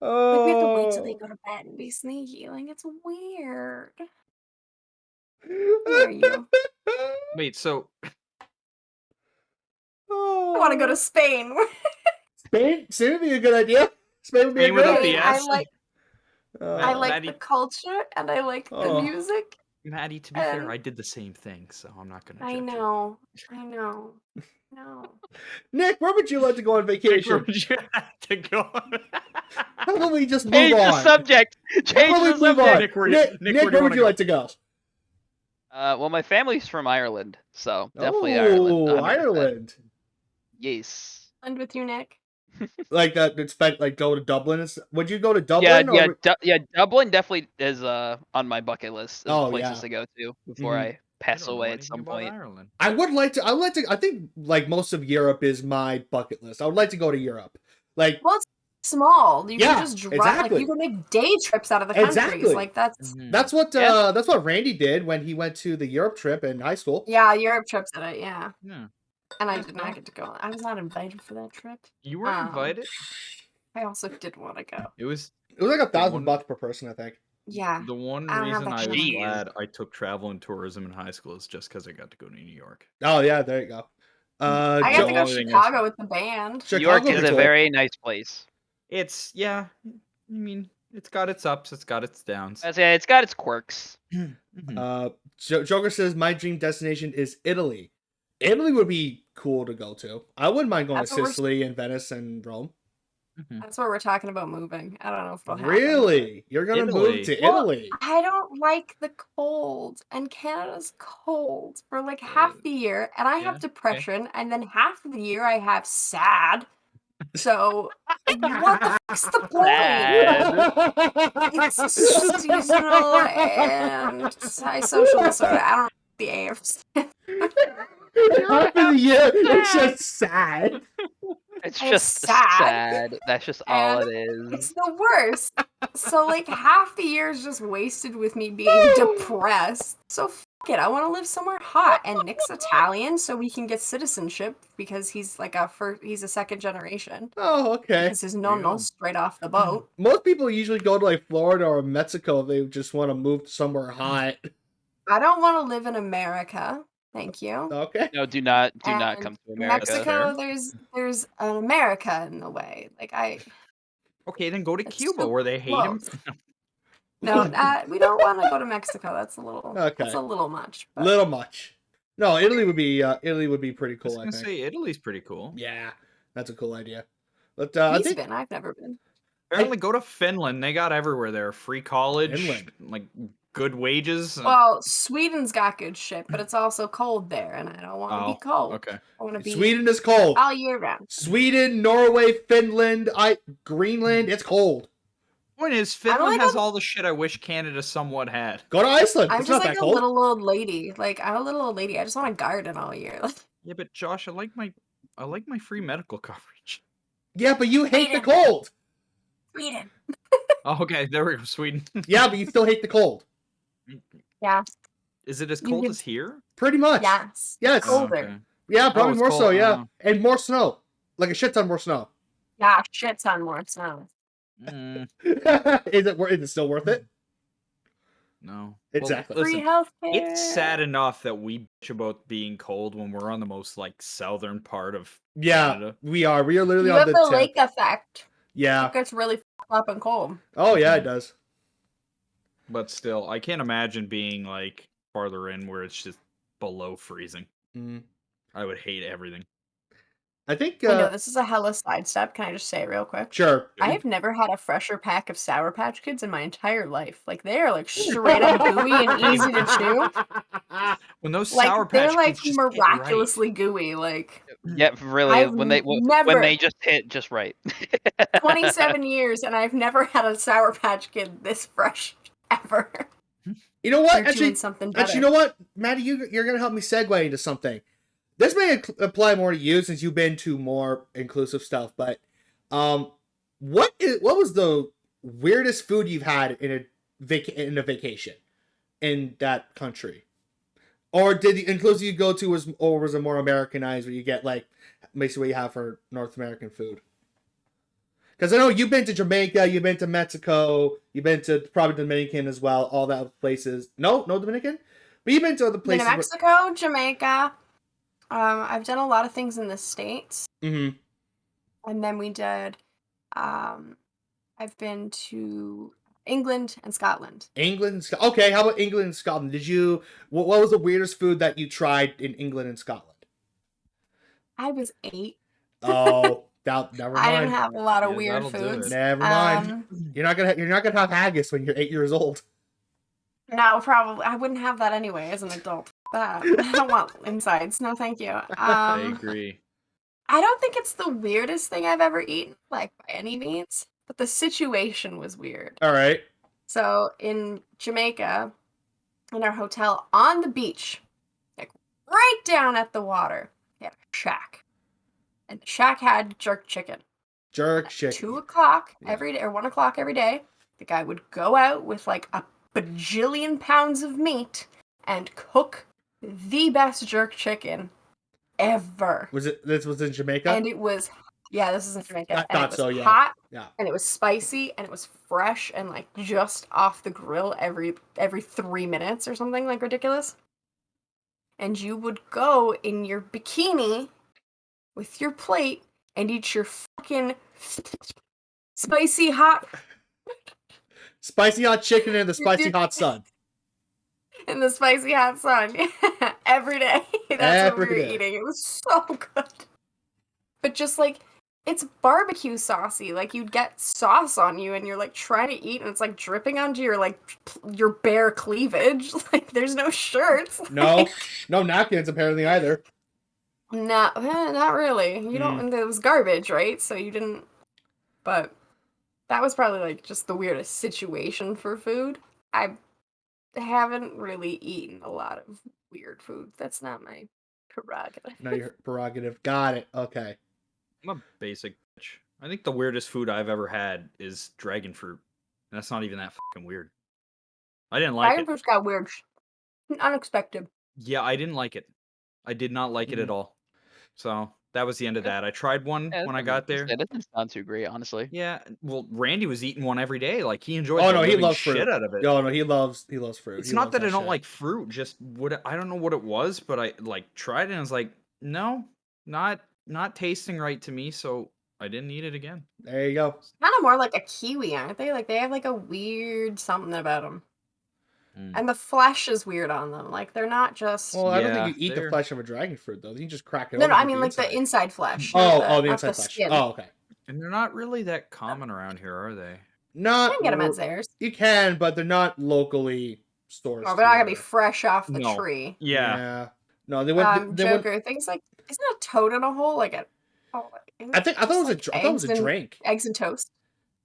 Oh. Like we have to wait till they go to bed and be sneaky. Like it's weird. Who are you? Wait, so Oh. I want to go to Spain. Spain. Spain would be a good idea. Spain would be Spain a without good the idea. I S. like. I like Maddie- the culture and I like the Oh. music. Maddie, to be fair, And- I did the same thing, so I'm not gonna. I judge know. No. Nick, where would you like to go on You. Nick, where vacation? would you have to go? How about we just move Change the on? subject. How Change about we the move on? subject. Nick, where Nick, where do where you would wanna you go? like to go? Well, my family's from Ireland, so definitely Ireland. Oh, 100%. Ireland. Yes. And with you, Nick. Like that. It's like go to Dublin. Would you go to Yeah, Dublin? yeah, Dublin definitely is on my bucket list of Oh, places yeah. to go to before Mhm. I I pass don't know away at anything some about point. Ireland. I would like to. I would like to. I think like most of Europe is my bucket list. I would like to go to Europe. Like Well, it's small. You Yeah, can just drive. exactly. Like you can make day trips out of the countries. Exactly. Like that's Mhm. that's what Yeah. that's what Randy did when he went to the Europe trip in high school. yeah, Europe trips at it. Yeah, Yeah. and I That's did not cool. get to go. I was not invited for that trip. You weren't invited. I also did want to go. It was It was like The $1,000 one- bucks per person, I think. Yeah, the one I don't have reason that I kind was of money. glad I took travel and tourism in high school is just because I got to go to New York. Oh yeah, there you go. I got Jo- to go only thing is- Chicago with the band. New York Chicago is be a cool. very nice place. It's I mean, it's got its ups, it's got its downs. Yeah, it's got its quirks. Mhm. Joker says my dream destination is Italy. Italy would be cool to go to. I wouldn't mind going That's to what we're- Sicily and Venice and Rome. Mhm. That's what we're talking about moving. I don't know if it'll happen. Really? You're gonna Italy. move to Well, Italy? I don't like the cold, and Canada's cold for like half the year, and I yeah, have okay. depression, and then half of the year I have sad. So what the fuck's the point? Sad. It's seasonal and I social disorder. I don't know the AFs. Half of the year, it's just sad. It's It's just sad. sad. That's just all And it is. It's the worst. So like half the year is just wasted with me being depressed. So fuck it. I want to live somewhere hot. And Nick's Italian, so we can get citizenship because he's like he's a second generation. Oh, okay. Because his no straight off the boat. Most people usually go to like Florida or Mexico if they just want to move somewhere hot. I don't want to live in America. Thank you. Okay. No, do not And come to America. Mexico, fair. there's an America in the way. Like Okay, then go to It's Cuba too where they hate him. close. No, we don't want to go to Mexico. That's a little. Okay. That's a little much. But Little much. No, Italy would be pretty I was cool. I gonna think. say Italy's pretty cool. Yeah, that's a cool idea. But I he's think been. I've never been. Apparently, go to Finland. They got everywhere there. Free college, Finland. like good wages. Well, Sweden's got good shit, but it's also cold there, and I don't want to Oh, be cold. okay. I want to be Sweden is cold. all year round. Sweden, Norway, Finland, Greenland. It's cold. Point is, I don't Finland like has a- all the shit I wish Canada somewhat had. Go to Iceland. I'm It's just not like that a cold. little old lady. Like I'm a little old lady. I just want to garden all year. Yeah, but Josh, I like my free medical coverage. Yeah, but you hate the Sweden. cold. Sweden. Oh, okay, there we go, Sweden. Yeah, but you still hate the cold. Yeah. Is it as You cold could- as here? Pretty much. Yes. Yeah, it's Colder. okay. yeah, probably it's more so. cold, Yeah, and more snow. Like a shit ton more snow. Yeah. Shit ton more snow. Mm, Is it still worth it? no. Exactly. Well, Free listen, healthcare. it's sad enough that we bitch about being cold when we're on the most like southern part of Yeah, Canada. we are. We are literally You on have the the tip. lake effect. Yeah. It gets really up and cold. Oh yeah, it does. But still, I can't imagine being like farther in where it's just below freezing. Mm. I would hate everything. I think. I know this is a hella sidestep. Can I just say it real quick? Sure. I have never had a fresher pack of Sour Patch Kids in my entire life. Like they are like straight up gooey and easy to chew. When those Like Sour they're Patch like Kids just hit right. miraculously gooey. Like Yeah, really. I've when they never- just hit just right. 27 years, and I've never had a Sour Patch Kid this fresh ever. You know what? They're Actually, doing something better. you know what, Maddie, you're gonna help me segue into something. This may apply more to you since you've been to more inclusive stuff. But, what was the weirdest food you've had in a vacation in that country? Or did the inclusive you go to was it more Americanized, where you get like basically what you have for North American food? Because I know you've been to Jamaica, you've been to Mexico, you've been to probably Dominican as well, all that places. No Dominican, but you've been to other Been places. to Mexico, Jamaica. I've done a lot of things in the States. Mm-hmm. And then we did, I've been to England and Scotland. England. Okay, how about England and Scotland? What was the weirdest food that you tried in England and Scotland? I was 8. Oh, never mind. I didn't have a lot of Yeah, weird that'll do foods. it. Never mind. You're not gonna have haggis when you're 8 years old. No, probably I wouldn't have that anyway as an adult. That I don't want insides. No, thank you. I agree. I don't think it's the weirdest thing I've ever eaten, like by any means, but the situation was weird. All right. So in Jamaica, in our hotel on the beach, like right down at the water, they had a shack, and the shack had jerk chicken. Jerk At chicken. 2 o'clock Yeah. every day, or 1 o'clock every day, the guy would go out with like a bajillion pounds of meat and cook the best jerk chicken ever. This was in Jamaica? And it was, yeah, this is in Jamaica. I and thought it was so, yeah. hot, Yeah. and it was spicy, and it was fresh, and like just off the grill every 3 minutes or something like ridiculous. And you would go in your bikini with your plate and eat your fucking spicy hot Spicy hot chicken and the spicy hot sun. in the spicy hot sun every day. That's Every what we were day. eating. It was so good. But just like, it's barbecue saucy. Like, you'd get sauce on you and you're like trying to eat and it's like dripping onto your like your bare cleavage. Like, there's no shirts. No napkins apparently either. Not really. You don't. It was garbage, right? So you didn't. But that was probably like just the weirdest situation for food. I haven't really eaten a lot of weird food. That's not my prerogative. No, your prerogative. Got it. Okay. I'm a basic bitch. I think the weirdest food I've ever had is dragon fruit. And that's not even that fucking weird. I didn't like Dragon it. fruit's got weird, unexpected. Yeah, I didn't like it. I did not like it at all. So that was the end of that. I tried one when I got there. That doesn't sound too great, honestly. Yeah, well, Randy was eating one every day. Like, he enjoyed Oh the no, he living loves shit fruit. out of it. No, he loves fruit. It's He not loves that I don't shit. like fruit, just I don't know what it was, but I like tried it and I was like, no, not tasting right to me, so I didn't eat it again. There you go. Kind of more like a kiwi, aren't they? Like, they have like a weird something about them. And the flesh is weird on them. Like, they're not just. Well, I don't Yeah, think you eat the they're- flesh of a dragon fruit though. You just crack it No, open. no, I with mean like the inside flesh. Oh, not the not inside flesh. skin. Oh, okay. And they're not really that common around here, are they? You Not can get them at Zayre's. You can, but they're not locally sourced. Oh, they're not gonna be here. fresh off the No. tree. Yeah. No, they went. Joker, things like, isn't a toad in a hole like a? Oh, I thought it was I thought it was a drink. Eggs and toast.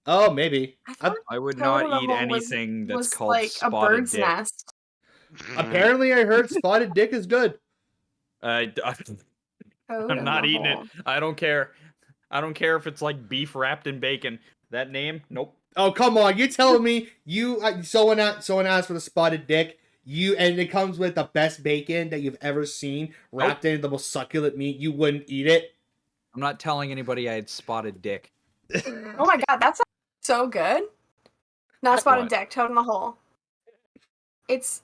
Oh, maybe. I thought I would toad in not a eat hole anything that's was called like a spotted bird's dick. nest. Apparently, I heard spotted dick is good. Toad I'm in not a eating hole. it. I don't care. I don't care if it's like beef wrapped in bacon. That name? Nope. Oh, come on! You telling me someone asked for the spotted dick? And it comes with the best bacon that you've ever seen, wrapped in the most succulent meat. You wouldn't eat it? I'm not telling anybody I had spotted dick. Oh my god, that sounds so good. Not spotted What? dick, toad in the hole. It's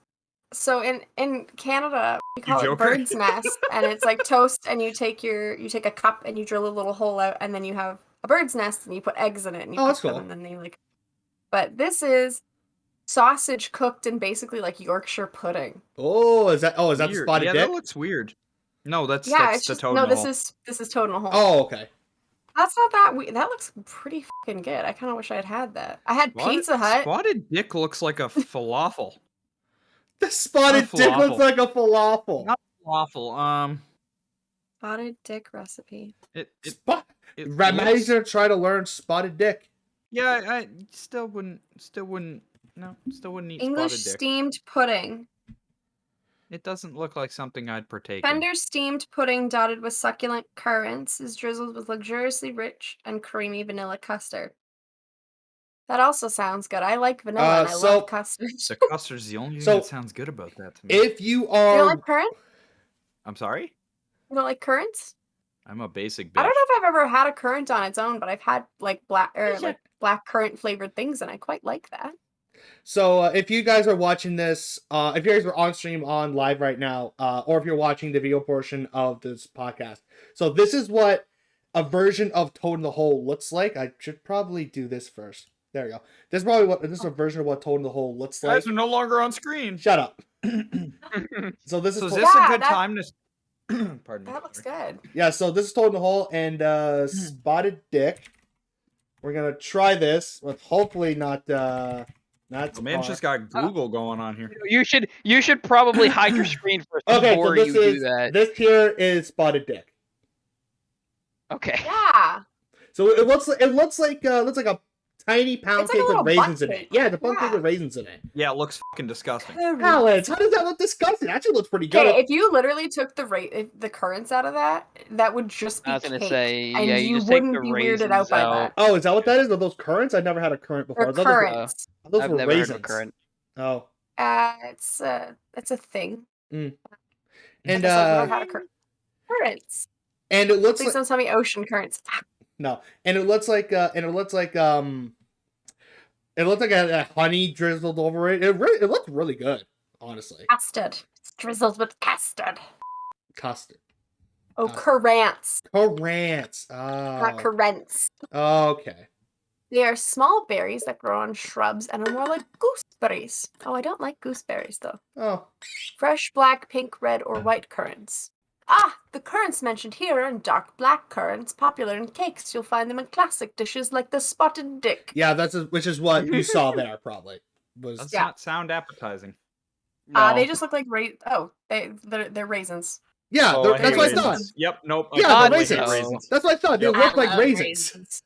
so in Canada we call it joker? bird's nest, and it's like toast, and you take a cup and you drill a little hole out, and then you have a bird's nest, and you put eggs in it, and you Oh, cook that's them, cool. and then they like. But this is sausage cooked in basically like Yorkshire pudding. Oh, is that the Weird. spotted yeah, dick? that looks weird. No, that's Yeah, it's the just toad no. in the This hole. is toad in a hole. Oh, okay. That's not that weird. That looks pretty fucking good. I kind of wish I had had that. I had Pizza Hut. Spotted dick looks like a falafel. The spotted Not a dick looks falafel. like a falafel. Not falafel. Spotted dick recipe. It Maddie's gonna try to learn spotted dick. yeah, I still wouldn't eat English spotted dick. steamed pudding. It doesn't look like something I'd partake in. Tender steamed pudding dotted with succulent currants is drizzled with luxuriously rich and creamy vanilla custard. That also sounds good. I like vanilla and I so- love custard. The custard's the only thing So- that sounds good about that to me. If you You don't are, like currants? I'm sorry? You don't like currants? I'm a basic bitch. I don't know if I've ever had a currant on its own, but I've had like black currant flavored things, and I quite like that. so if you guys are watching this, if you guys are on stream on live right now, or if you're watching the video portion of this podcast, so this is what a version of Toad in the Hole looks like. I should probably do this first. There you go. This is probably this is a version of what Toad in the Hole looks like. Guys are no longer on screen. Shut up. So this is So is Toad- this a Yeah, good that- time to? Pardon me. That looks good. yeah. So this is Toad in the Hole and Spotted Dick. We're gonna try this with hopefully not The man's just got Google going on here. You should probably hide your screen first okay. before So you do that. this here is Spotted Dick. Okay. Yeah. So it looks like a tiny pound It's like cake a little with raisins bundt in it. cake. Yeah, the bundt cake Yeah. with raisins in it. Yeah, it looks fucking disgusting. Alex, how does that look disgusting? It actually looks pretty good. Okay, if you literally took the currants out of that, that would just be I was gonna cake, say, and yeah, you you just take wouldn't the be weirded out raisins by out. that. Oh, is that what that is? Are those currants? I've never had a currant before. They're I thought those were- currants. those I've were never raisins. heard of currant. Oh, It's a thing. and I've never had a currants. and it looks Please like don't tell me ocean currents. no, and it looks like it looks like a honey drizzled over it. It looks really good, honestly. Custard. It's drizzled with custard. Custard. Oh, currants, Currants. not Oh, currants. okay. They are small berries that grow on shrubs and are more like gooseberries. Oh, I don't like gooseberries though. Oh, Fresh black, pink, red, or white currants. Ah, the currants mentioned here are dark black currants, popular in cakes. You'll find them in classic dishes like the spotted dick. yeah. Which is what you saw there, probably. Does Yeah. not sound appetizing. They just look like they're raisins. Yeah, Oh, I that's hate what I thought. raisins. Yep. Nope. Yeah, I they're totally hate raisins. raisins. That's what I thought. They Yep. look like I love raisins.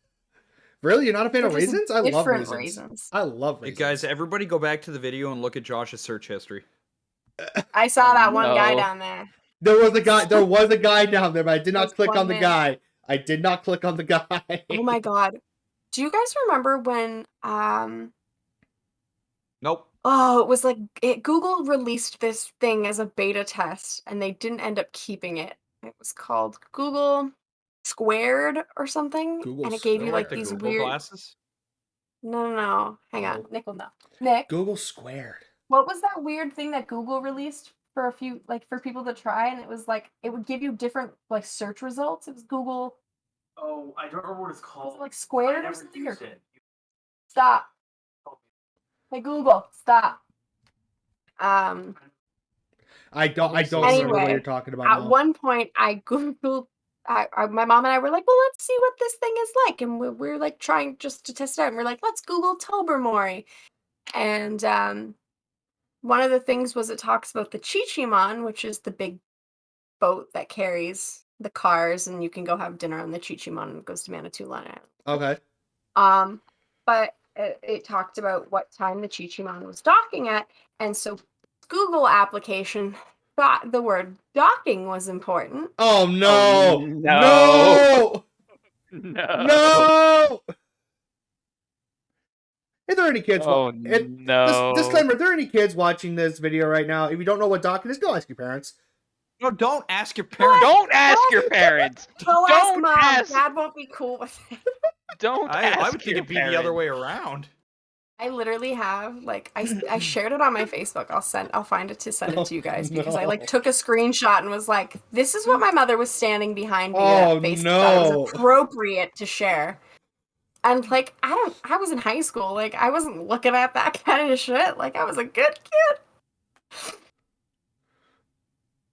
Really, you're not a fan of They're just raisins? I love different raisins. I love Hey raisins. guys, everybody go back to the video and look at Josh's search history. I saw that one guy No. down there. There was a guy down there, but I did not There's click one on the man. guy. I did not click on the guy. Oh my god. Do you guys remember when Nope. oh, it was like Google released this thing as a beta test and they didn't end up keeping it. It was called Google Squared or something. Google and it gave They're you like like the these Google weird glasses. No. Hang on. Oh. Nick will know. Nick, Google squared. what was that weird thing that Google released for for people to try and it was like it would give you different like search results? It was Google Oh, I don't remember what it's was called. it like I Squared or never something? used it. Stop. Hey Google, stop. I don't remember what Anyway, you're talking about. At now. one point, I Googled. My mom and I were like, well, let's see what this thing is like. And we're like trying just to test it out. And we're like, let's Google Tobermory. And one of the things was it talks about the Chichimon, which is the big boat that carries the cars. And you can go have dinner on the Chichimon and it goes to Manitoulin Island. Okay. But it talked about what time the Chichimon was docking at. And so Google application thought the word docking was important. Oh no! Oh, no! No. No! Are there any kids? Oh no. Disclaimer: are there any kids watching this video right now? If you don't know what docking is, go ask your parents. No, don't ask your parents. Don't ask your parents. Go ask Don't mom. ask. Dad won't be cool with it. Don't ask I would think your it'd be the other parents. way around. I literally have I shared it on my Facebook. I'll find it to send it to you guys because I no. took a screenshot and was like, this is what my mother was standing behind me Oh, at Facebook. no. That was appropriate to share. And I was in high school. Like I wasn't looking at that kind of shit. Like I was a good kid.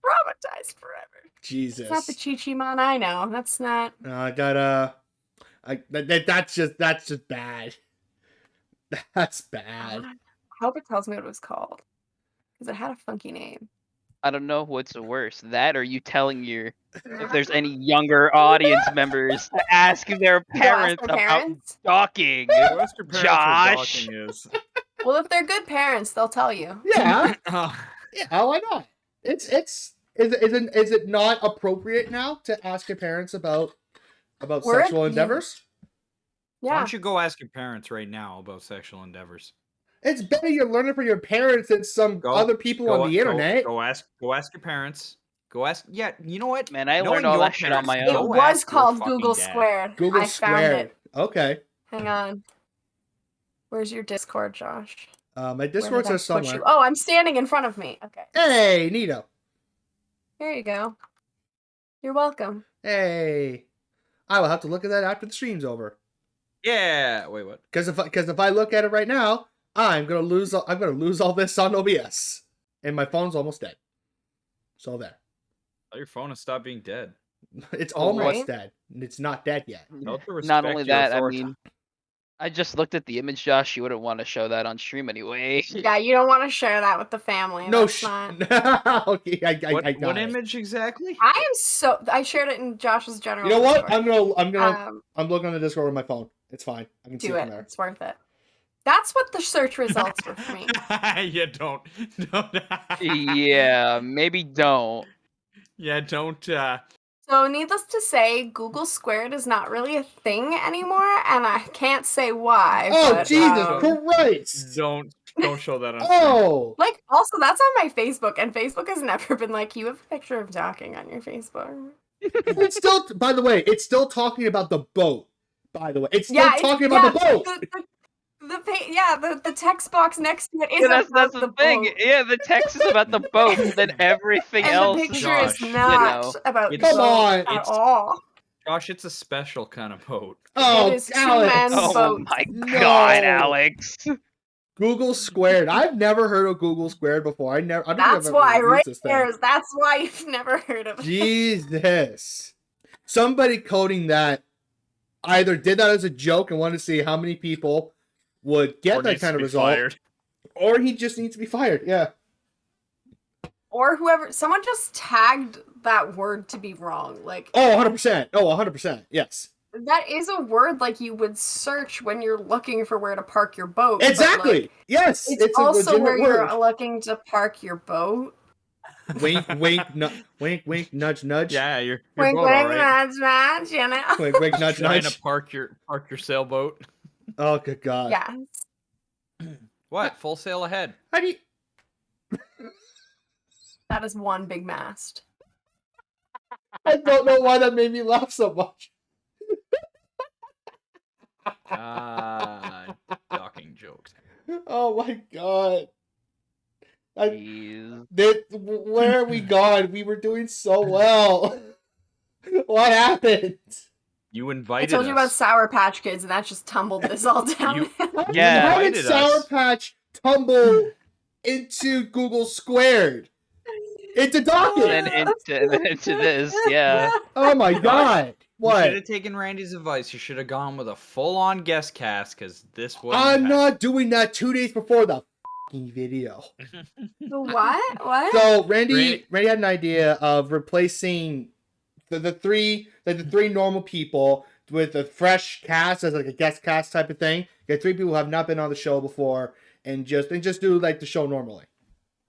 Traumatized forever. Jesus. It's not the Chichimon I know. That's not. I got that's just bad. That's bad. I hope it tells me what it was called because it had a funky name. I don't know what's worse, that or you telling if there's any younger audience members to ask their Go ask parents their about parents. docking. Ask your parents what Josh. docking is. Well, if they're good parents, they'll tell you. Yeah. Oh, Yeah. Why not? Is it not appropriate now to ask your parents about We're sexual a- endeavors? Why Yeah. don't you go ask your parents right now about sexual endeavors? It's better you're learning from your parents than some Go- other people on the internet. Go ask your parents. Go ask. Yeah, you know what? Man, I Knowing learned all your that shit on my parents, It own. go was ask your called fucking Google dad. Squared. Google I found Squared. it. Okay. Hang on. Where's your Discord, Josh? My Where Discord did I says put somewhere. you? Oh, I'm standing in front of me. Okay. Hey, Nito. Here you go. You're welcome. Hey. I will have to look at that after the stream's over. Yeah. Wait, what? Because if I look at it right now, I'm gonna lose all this on OBS, and my phone's almost dead. So there. Oh, your phone has stopped being dead. It's Oh, almost right? dead. It's not dead yet. Not Not only that, I mean, I just looked at the image, Josh. You wouldn't want to show that on stream anyway. Yeah, you don't want to share that with the family. No, That's not... okay, I got what it. image exactly? I shared it in Josh's general. You know what? Discord. I'm looking on the Discord with my phone. It's fine. I can see Do it it. from there. It's worth it. That's what the search results were for me. Yeah, don't. Yeah, maybe don't. Yeah, don't. So, needless to say, Google Squared is not really a thing anymore, and I can't say why. Oh, but, Jesus Christ! Don't show that on. Oh, Like, also, that's on my Facebook, and Facebook has never been like, you have a picture of docking on your Facebook. it's still. By the way, it's still talking about the boat. By the way, it's still talking about the boat. The text box next to it is Yeah, about that's the thing. boat. Yeah, the text is about the boat, and then everything And else the is picture is Josh, not about the it's- Come boat on. at It's- all. Josh, it's a special kind of boat. Oh, It is two Alex. men Oh boats. my No. God, Alex. Google Squared. I've never heard of Google Squared before. I don't think That's I've why, ever right used this thing. there. That's why you've never heard of it. Jesus. Somebody coding that either did that as a joke and wanted to see how many people would get Or that needs to kind of be result, fired. or he just needs to be fired. Yeah. Or whoever, someone just tagged that word to be wrong. Like, Oh, 100%. Oh, 100%. Yes. that is a word like you would search when you're looking for where to park your boat. but, Exactly. like, Yes. it's It's a also where legitimate word. you're looking to park your boat. Wink, wink, wink, wink, nudge, nudge. Yeah, your Wink, boat, all wink, right. nudge, nudge, you know? Wink, wink, nudge, Trying nudge. to park your sailboat. Oh, good God. Yes. What? Full sail ahead. How do you... That is one big mast. I don't know why that made me laugh so much. Docking jokes. Oh my God. Jeez. Where are we gone? We were doing so well. What happened? You I invited told you about us. Sour Patch Kids, and that just tumbled this all down. Yeah. How did invited Sour us. Patch tumble into Google Squared? Into docking? And then into this, yeah. Oh my God. You should What? have taken Randy's advice. You should have gone with a full-on guest cast, because this was. I'm not doing that 2 days before the fucking video. The what? What? So Randy had an idea of replacing the three normal people with a fresh cast as like a guest cast type of thing. Get 3 people who have not been on the show before and just do like the show normally.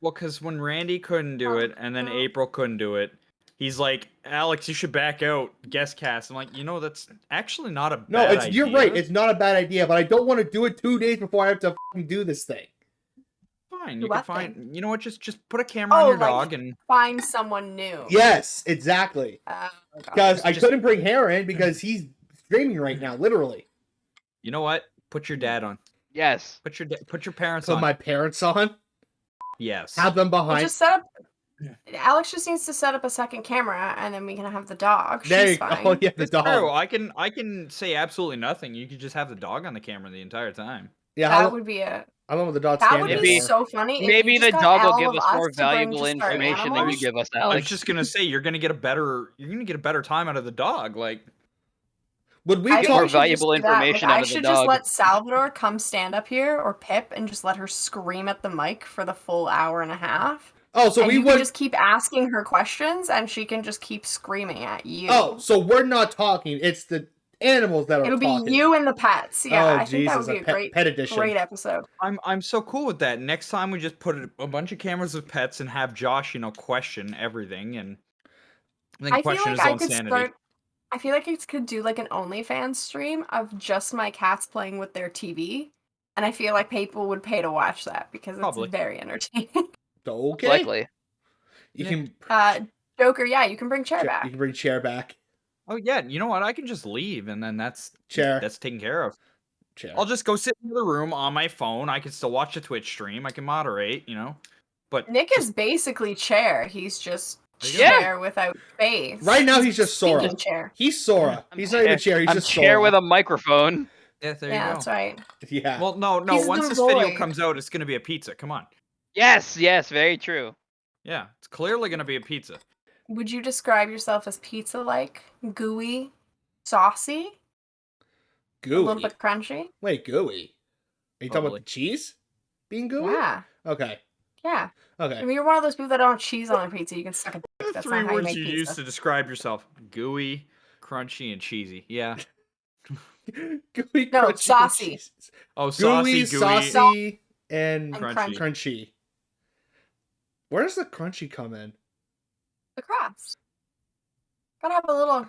Well, because when Randy couldn't do it, and then April couldn't do it, he's like, Alex, you should back out, guest cast. I'm like, that's actually not a bad idea. You're right. It's not a bad idea, but I don't want to do it 2 days before I have to fucking do this thing. Fine. Do You can what find. thing? You know what? Just put a camera on your like, dog and. Find someone new. Yes, exactly. Because I couldn't bring Harry in because he's streaming right now, literally. You know what? Put your dad on. Yes. Put your parents Put on. my parents on. Yes. Have them We'll behind. just set up. Alex just needs to set up a second camera, and then we can have the dog. There She's you go. fine. Oh, yeah, the It's dog. true. I can say absolutely nothing. You could just have the dog on the camera the entire time. Yeah, That would be a. I don't know what the dog That stand would is be Maybe- for. so funny. if Maybe you the just got dog will all give of us more to bring valuable just our information than you animals. give us, I was Alex. just gonna say you're gonna get a better time out of the dog. Like, Would we I think more we talk? should valuable just do that. information Like, out I of the should dog. just let Salvador come stand up here, or Pip, and just let her scream at the mic for the full hour and a half. Oh, so and we you would. can just keep asking her questions, and she can just keep screaming at you. Oh, so we're not talking. It's the animals that are It'll talking. be you and the pets. Yeah, Oh, I think that Jesus, would be a pet edition. great episode. I'm so cool with that. Next time we just put a bunch of cameras with pets and have Josh, question everything and then I feel question like his I own could sanity. start. I feel like I could do like an OnlyFans stream of just my cats playing with their TV, and I feel like people would pay to watch that because it's Probably. very entertaining. Okay. Likely. You can. Joker, yeah, you can bring Chair back. You can bring Chair back. Oh yeah, you know what? I can just leave and then that's Chair. taken care of. Chair. I'll just go sit in the room on my phone. I can still watch the Twitch stream. I can moderate, But Nick is basically Chair. He's just Yeah. Chair without face. Right now, he's just Sora. Speaking Chair. He's Sora. He's not even Chair. He's I'm just chair Sora. with a microphone. Yeah, there Yeah, you that's go. right. Yeah. Well, no. He's Once the this video boy. comes out, it's gonna be a pizza. Come on. Yes, very true. Yeah, it's clearly gonna be a pizza. Would you describe yourself as pizza-like, gooey, saucy, a little Gooey. bit crunchy? Wait, gooey. Are you talking about Totally. the cheese being gooey? Yeah, Okay. yeah. Okay. If you're one of those people that don't have cheese on their pizza, you can suck a dick. The That's three not how you words make you pizza. use to describe yourself: gooey, crunchy, and cheesy. Yeah. Gooey, No, crunchy, saucy. and cheese. Oh, Gooey, saucy, saucy, and And crunchy. crunchy. Where does the crunchy come in? The crust. Gotta have a little I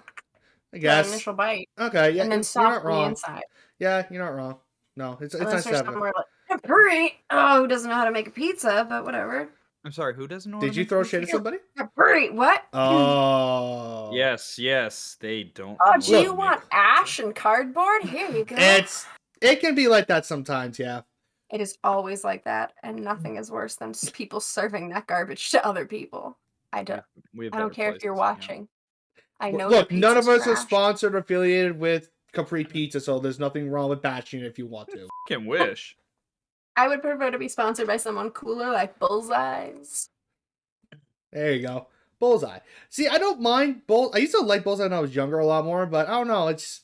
that guess. initial bite, Okay, yeah, and then you're soft not on the wrong. inside. Yeah, you're not wrong. No, it's Unless nice to there's have it. somewhere like Capri. Oh, who doesn't know how to make a pizza? But whatever. I'm sorry. Who doesn't know? Did you throw shade at somebody? Capri. What? Oh. Yes. They don't. Oh, know do how you to want make ash and cardboard? Here you go. It can be like that sometimes, yeah. It is always like that, and nothing is worse than people serving that garbage to other people. I don't. We have I don't better care if you're places, yeah. watching. I know. Look, your none of pizza's us are trash. sponsored or affiliated with Capri Pizza, so there's nothing wrong with bashing it if you want to. Fucking wish. I would prefer to be sponsored by someone cooler like Bullseyes. There you go. Bullseye. See, I don't mind I used to like Bullseye when I was younger a lot more, but I don't know. It's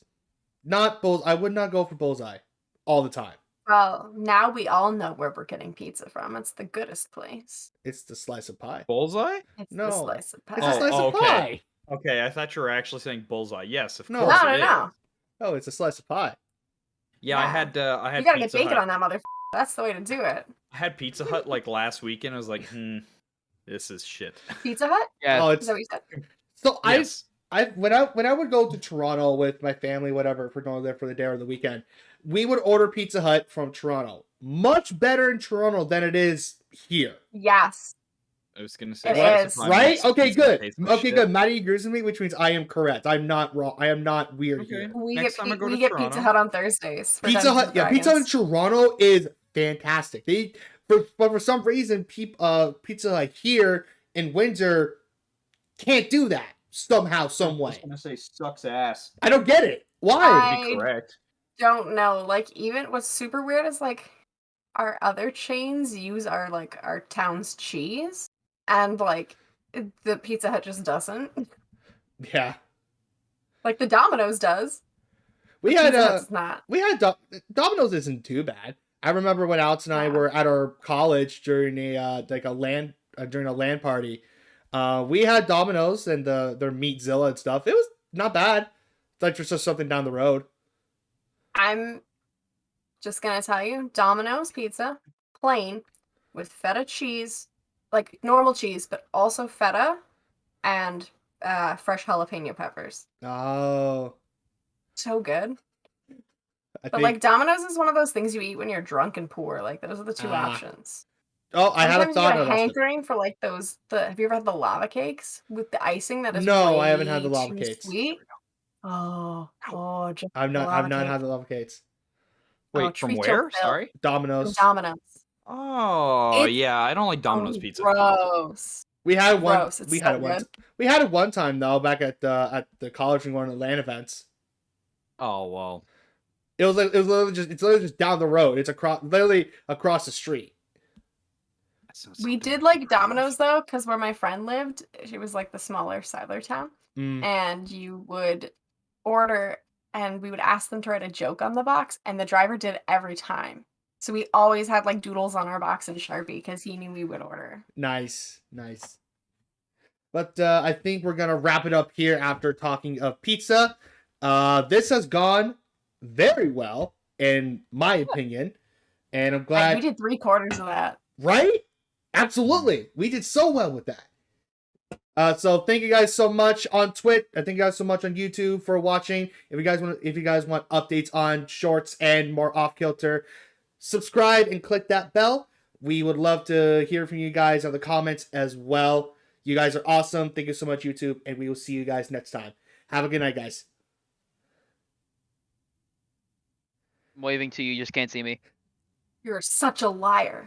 not Bullseye. I would not go for Bullseye all the time. Well, now we all know where we're getting pizza from. It's the goodest place. It's the slice of pie. Bullseye? It's No. the slice of pie. It's a slice of okay. pie. Okay, I thought you were actually saying bullseye. Yes, of No. course No, it is. no. Oh, it's a slice of pie. Yeah, I had You gotta get Pizza bacon Hut. on that motherfucker. That's the way to do it. I had Pizza Hut like last weekend. I was like, this is shit. Pizza Hut? Yeah. Oh, Is it's that what you said? so Yes. when I would go to Toronto with my family, whatever, if we're going there for the day or the weekend, we would order Pizza Hut from Toronto. Much better in Toronto than it is here. Yes. I was gonna say It slice of is. pie Right? makes Okay, pizza good. taste like Okay, shit. good. Maddie agrees with me, which means I am correct. I'm not wrong. I am not weird Okay. here. We Next time I go to get Toronto. Pizza Hut on Thursdays. For Pizza Dungeons Hut, and yeah, Pizza Hut in Dragons. Toronto is fantastic. But for some reason, Pizza Hut here in Windsor can't do that somehow, some I way. was gonna say sucks ass. I don't get it. Why? To be correct. Don't know. Like, even what's super weird is like our other chains use our town's cheese, and like the Pizza Hut just doesn't. Yeah, Like the Domino's does. we Pizza had Hut does not. Domino's isn't too bad. I remember when Alex and I Yeah. were at our college during a LAN party. We had Domino's and their Meatzilla and stuff. It was not bad. It's like just something down the road. I'm just gonna tell you, Domino's pizza, plain, with feta cheese, like normal cheese, but also feta and fresh jalapeno peppers. Oh, So good. I But think. like Domino's is one of those things you eat when you're drunk and poor. Like those are the two options. Oh, I had a Sometimes thought you get a about it. hankering for like those. Have you ever had the lava cakes with the icing that is No, way I haven't had the lava too cakes. sweet? Just I've not lava had cake. the lava cakes. Wait, from treat where? yourself. Sorry. From Domino's. Domino's. Oh, It's yeah. I don't like Domino's pizza. Gross. We had one. Gross. It's We had so it one. good. We had it one time though, back at the college and going to LAN events. Oh well. It's literally just down the road. It's literally across the street. We did like Domino's though, because where my friend lived, it was like the smaller Siler town, and you would order, and we would ask them to write a joke on the box, and the driver did it every time. So we always had like doodles on our box and Sharpie because he knew we would order. Nice. But I think we're gonna wrap it up here after talking of pizza. This has gone very well, in my opinion, and I'm glad. We did 3/4 of that. Right? Absolutely. We did so well with that. So thank you guys so much on Twitch. Thank you guys so much on YouTube for watching. If you guys want updates on shorts and more off kilter, subscribe and click that bell. We would love to hear from you guys in the comments as well. You guys are awesome. Thank you so much, YouTube, and we will see you guys next time. Have a good night, guys. I'm waving to you, you just can't see me. You're such a liar.